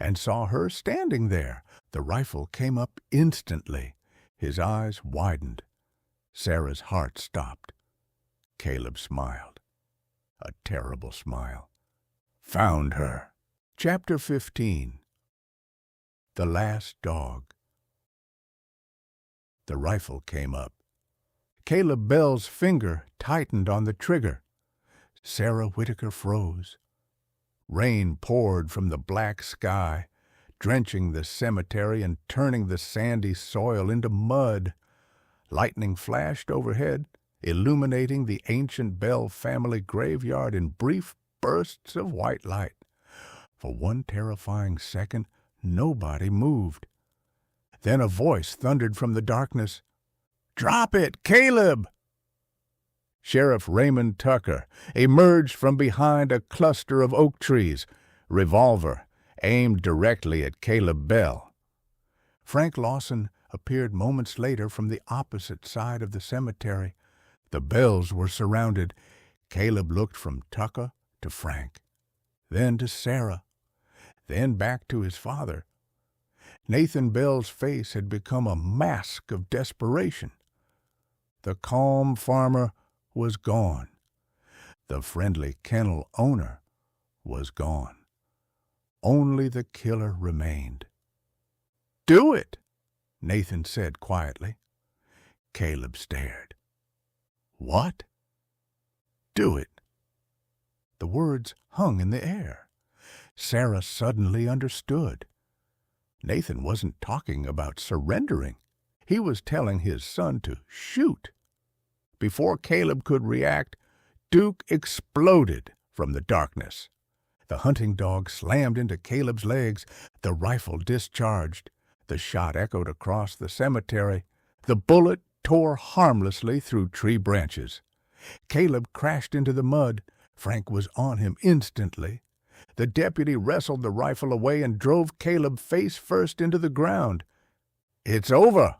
and saw her standing there. The rifle came up instantly. His eyes widened. Sarah's heart stopped. Caleb smiled. A terrible smile. Found her. Chapter 15. The Last Dog. The rifle came up. Caleb Bell's finger tightened on the trigger. Sarah Whitaker froze. Rain poured from the black sky, drenching the cemetery and turning the sandy soil into mud. Lightning flashed overhead, illuminating the ancient Bell family graveyard in brief bursts of white light. For one terrifying second, nobody moved. Then a voice thundered from the darkness. "Drop it, Caleb!" Sheriff Raymond Tucker emerged from behind a cluster of oak trees, revolver aimed directly at Caleb Bell. Frank Lawson appeared moments later from the opposite side of the cemetery. The Bells were surrounded. Caleb looked from Tucker to Frank, then to Sarah, then back to his father. Nathan Bell's face had become a mask of desperation. The calm farmer was gone. The friendly kennel owner was gone. Only the killer remained. "Do it," Nathan said quietly. Caleb stared. "What?" "Do it." The words hung in the air. Sarah suddenly understood. Nathan wasn't talking about surrendering. He was telling his son to shoot. Before Caleb could react, Duke exploded from the darkness. The hunting dog slammed into Caleb's legs. The rifle discharged. The shot echoed across the cemetery. The bullet tore harmlessly through tree branches. Caleb crashed into the mud. Frank was on him instantly. The deputy wrestled the rifle away and drove Caleb face first into the ground. "It's over."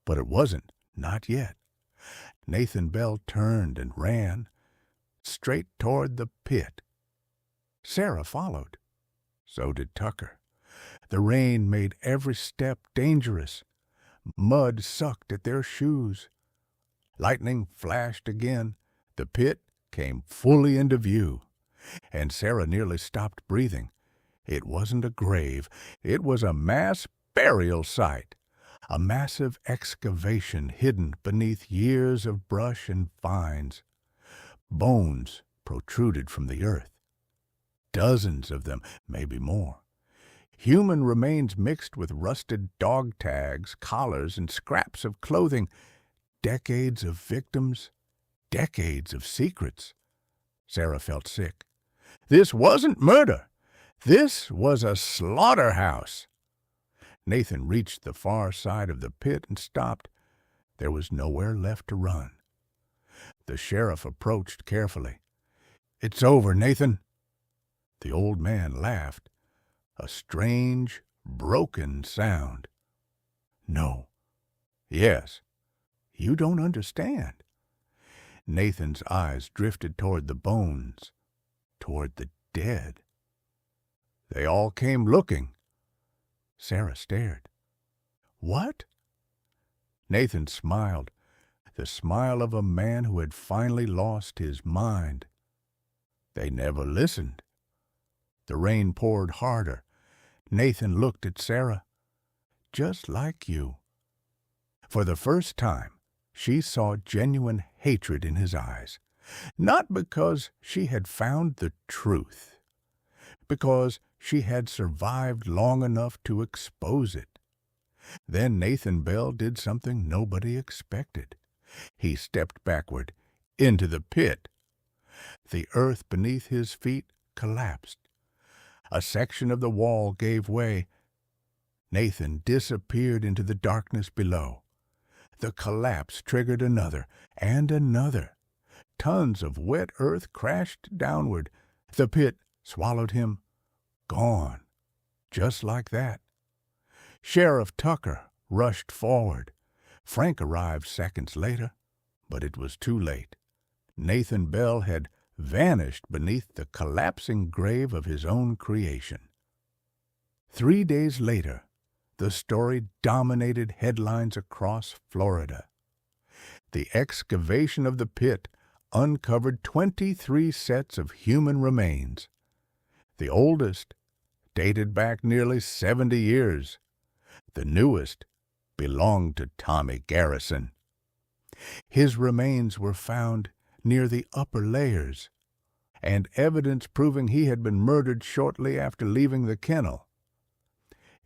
But it wasn't. Not yet. Nathan Bell turned and ran, straight toward the pit. Sarah followed. So did Tucker. The rain made every step dangerous. Mud sucked at their shoes. Lightning flashed again. The pit came fully into view, and Sarah nearly stopped breathing. It wasn't a grave. It was a mass burial site. A massive excavation hidden beneath years of brush and vines. Bones protruded from the earth. dozens of them, maybe more. Human remains mixed with rusted dog tags, collars, and scraps of clothing. Decades of victims, decades of secrets. Sarah felt sick. This wasn't murder. This was a slaughterhouse. Nathan reached the far side of the pit and stopped. There was nowhere left to run. The sheriff approached carefully. "It's over, Nathan." The old man laughed. A strange, broken sound. "No. Yes. You don't understand." Nathan's eyes drifted toward the bones, toward the dead. "They all came looking." Sarah stared. "What?" Nathan smiled, the smile of a man who had finally lost his mind. "They never listened." The rain poured harder. Nathan looked at Sarah. "Just like you." For the first time, she saw genuine hatred in his eyes, not because she had found the truth, because she had survived long enough to expose it. Then Nathan Bell did something nobody expected. He stepped backward into the pit. The earth beneath his feet collapsed. A section of the wall gave way. Nathan disappeared into the darkness below. The collapse triggered another and another. Tons of wet earth crashed downward. The pit swallowed him. Gone. Just like that. Sheriff Tucker rushed forward. Frank arrived seconds later, but it was too late. Nathan Bell had vanished beneath the collapsing grave of his own creation. 3 days later, the story dominated headlines across Florida. The excavation of the pit uncovered 23 sets of human remains. The oldest dated back nearly 70 years. The newest belonged to Tommy Garrison. His remains were found near the upper layers, and evidence proving he had been murdered shortly after leaving the kennel.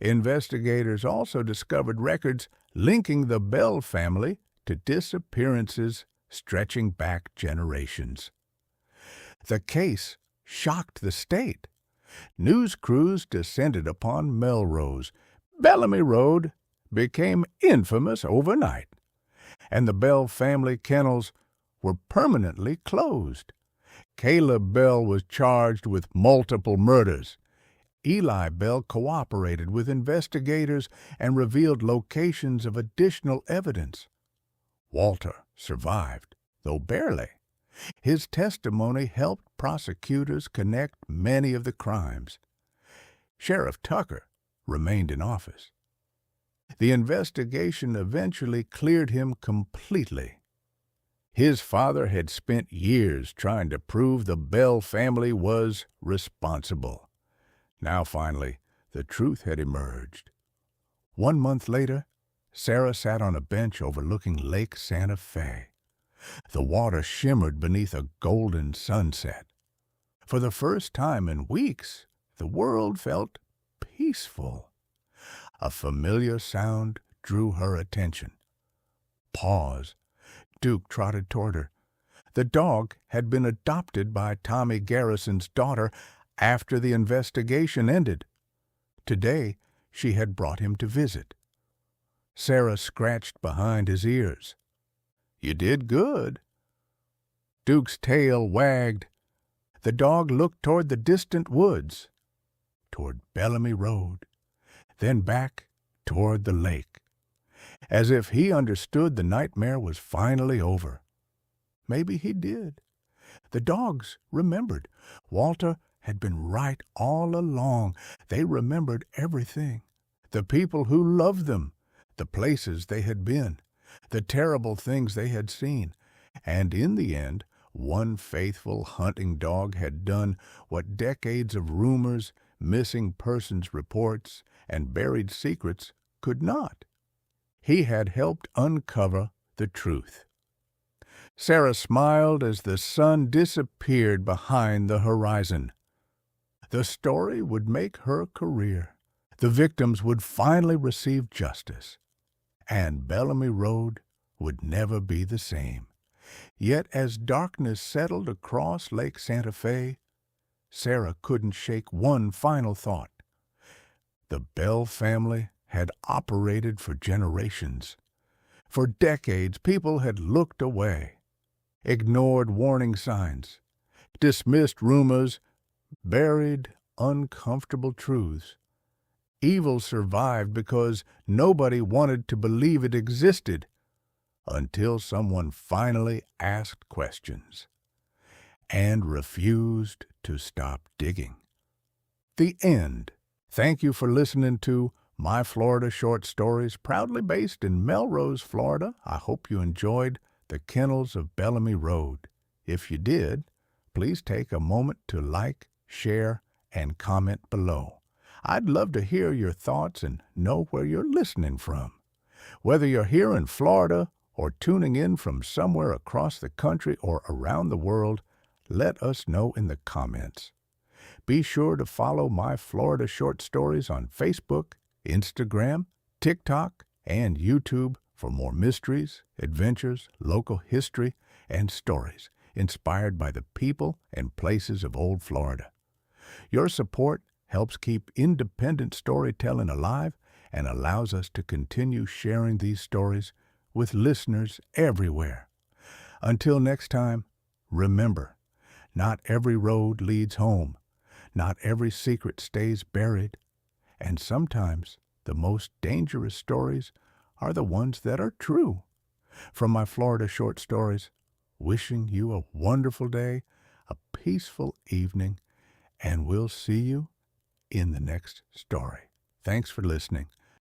Investigators also discovered records linking the Bell family to disappearances stretching back generations. The case shocked the state. News crews descended upon Melrose. Bellamy Road became infamous overnight, and the Bell family kennels were permanently closed. Caleb Bell was charged with multiple murders. Eli Bell cooperated with investigators and revealed locations of additional evidence. Walter survived, though barely. His testimony helped prosecutors connect many of the crimes. Sheriff Tucker remained in office. The investigation eventually cleared him completely. His father had spent years trying to prove the Bell family was responsible. Now, finally, the truth had emerged. 1 month later, Sarah sat on a bench overlooking Lake Santa Fe. The water shimmered beneath a golden sunset. For the first time in weeks, the world felt peaceful. A familiar sound drew her attention. Pause. Duke trotted toward her. The dog had been adopted by Tommy Garrison's daughter after the investigation ended. Today, she had brought him to visit. Sarah scratched behind his ears. "You did good." Duke's tail wagged. The dog looked toward the distant woods, toward Bellamy Road, then back toward the lake, as if he understood the nightmare was finally over. Maybe he did. The dogs remembered. Walter had been right all along. They remembered everything. The people who loved them, the places they had been, the terrible things they had seen. And in the end, one faithful hunting dog had done what decades of rumors, missing persons reports, and buried secrets could not. He had helped uncover the truth. Sarah smiled as the sun disappeared behind the horizon. The story would make her career. The victims would finally receive justice, and Bellamy Road would never be the same. Yet as darkness settled across Lake Santa Fe, Sarah couldn't shake one final thought. The Bell family had operated for generations. For decades, people had looked away, ignored warning signs, dismissed rumors, buried uncomfortable truths. Evil survived because nobody wanted to believe it existed until someone finally asked questions and refused to stop digging. The end. Thank you for listening to My Florida Short Stories, proudly based in Melrose, Florida. I hope you enjoyed the Kennels of Bellamy Road. If you did, please take a moment to like, share, and comment below. I'd love to hear your thoughts and know where you're listening from. Whether you're here in Florida or tuning in from somewhere across the country or around the world, let us know in the comments. Be sure to follow My Florida Short Stories on Facebook, Instagram, TikTok, and YouTube for more mysteries, adventures, local history, and stories inspired by the people and places of old Florida. Your support helps keep independent storytelling alive and allows us to continue sharing these stories with listeners everywhere. Until next time, remember, not every road leads home, not every secret stays buried, and sometimes the most dangerous stories are the ones that are true. From My Florida Short Stories, wishing you a wonderful day, a peaceful evening, and we'll see you in the next story. Thanks for listening.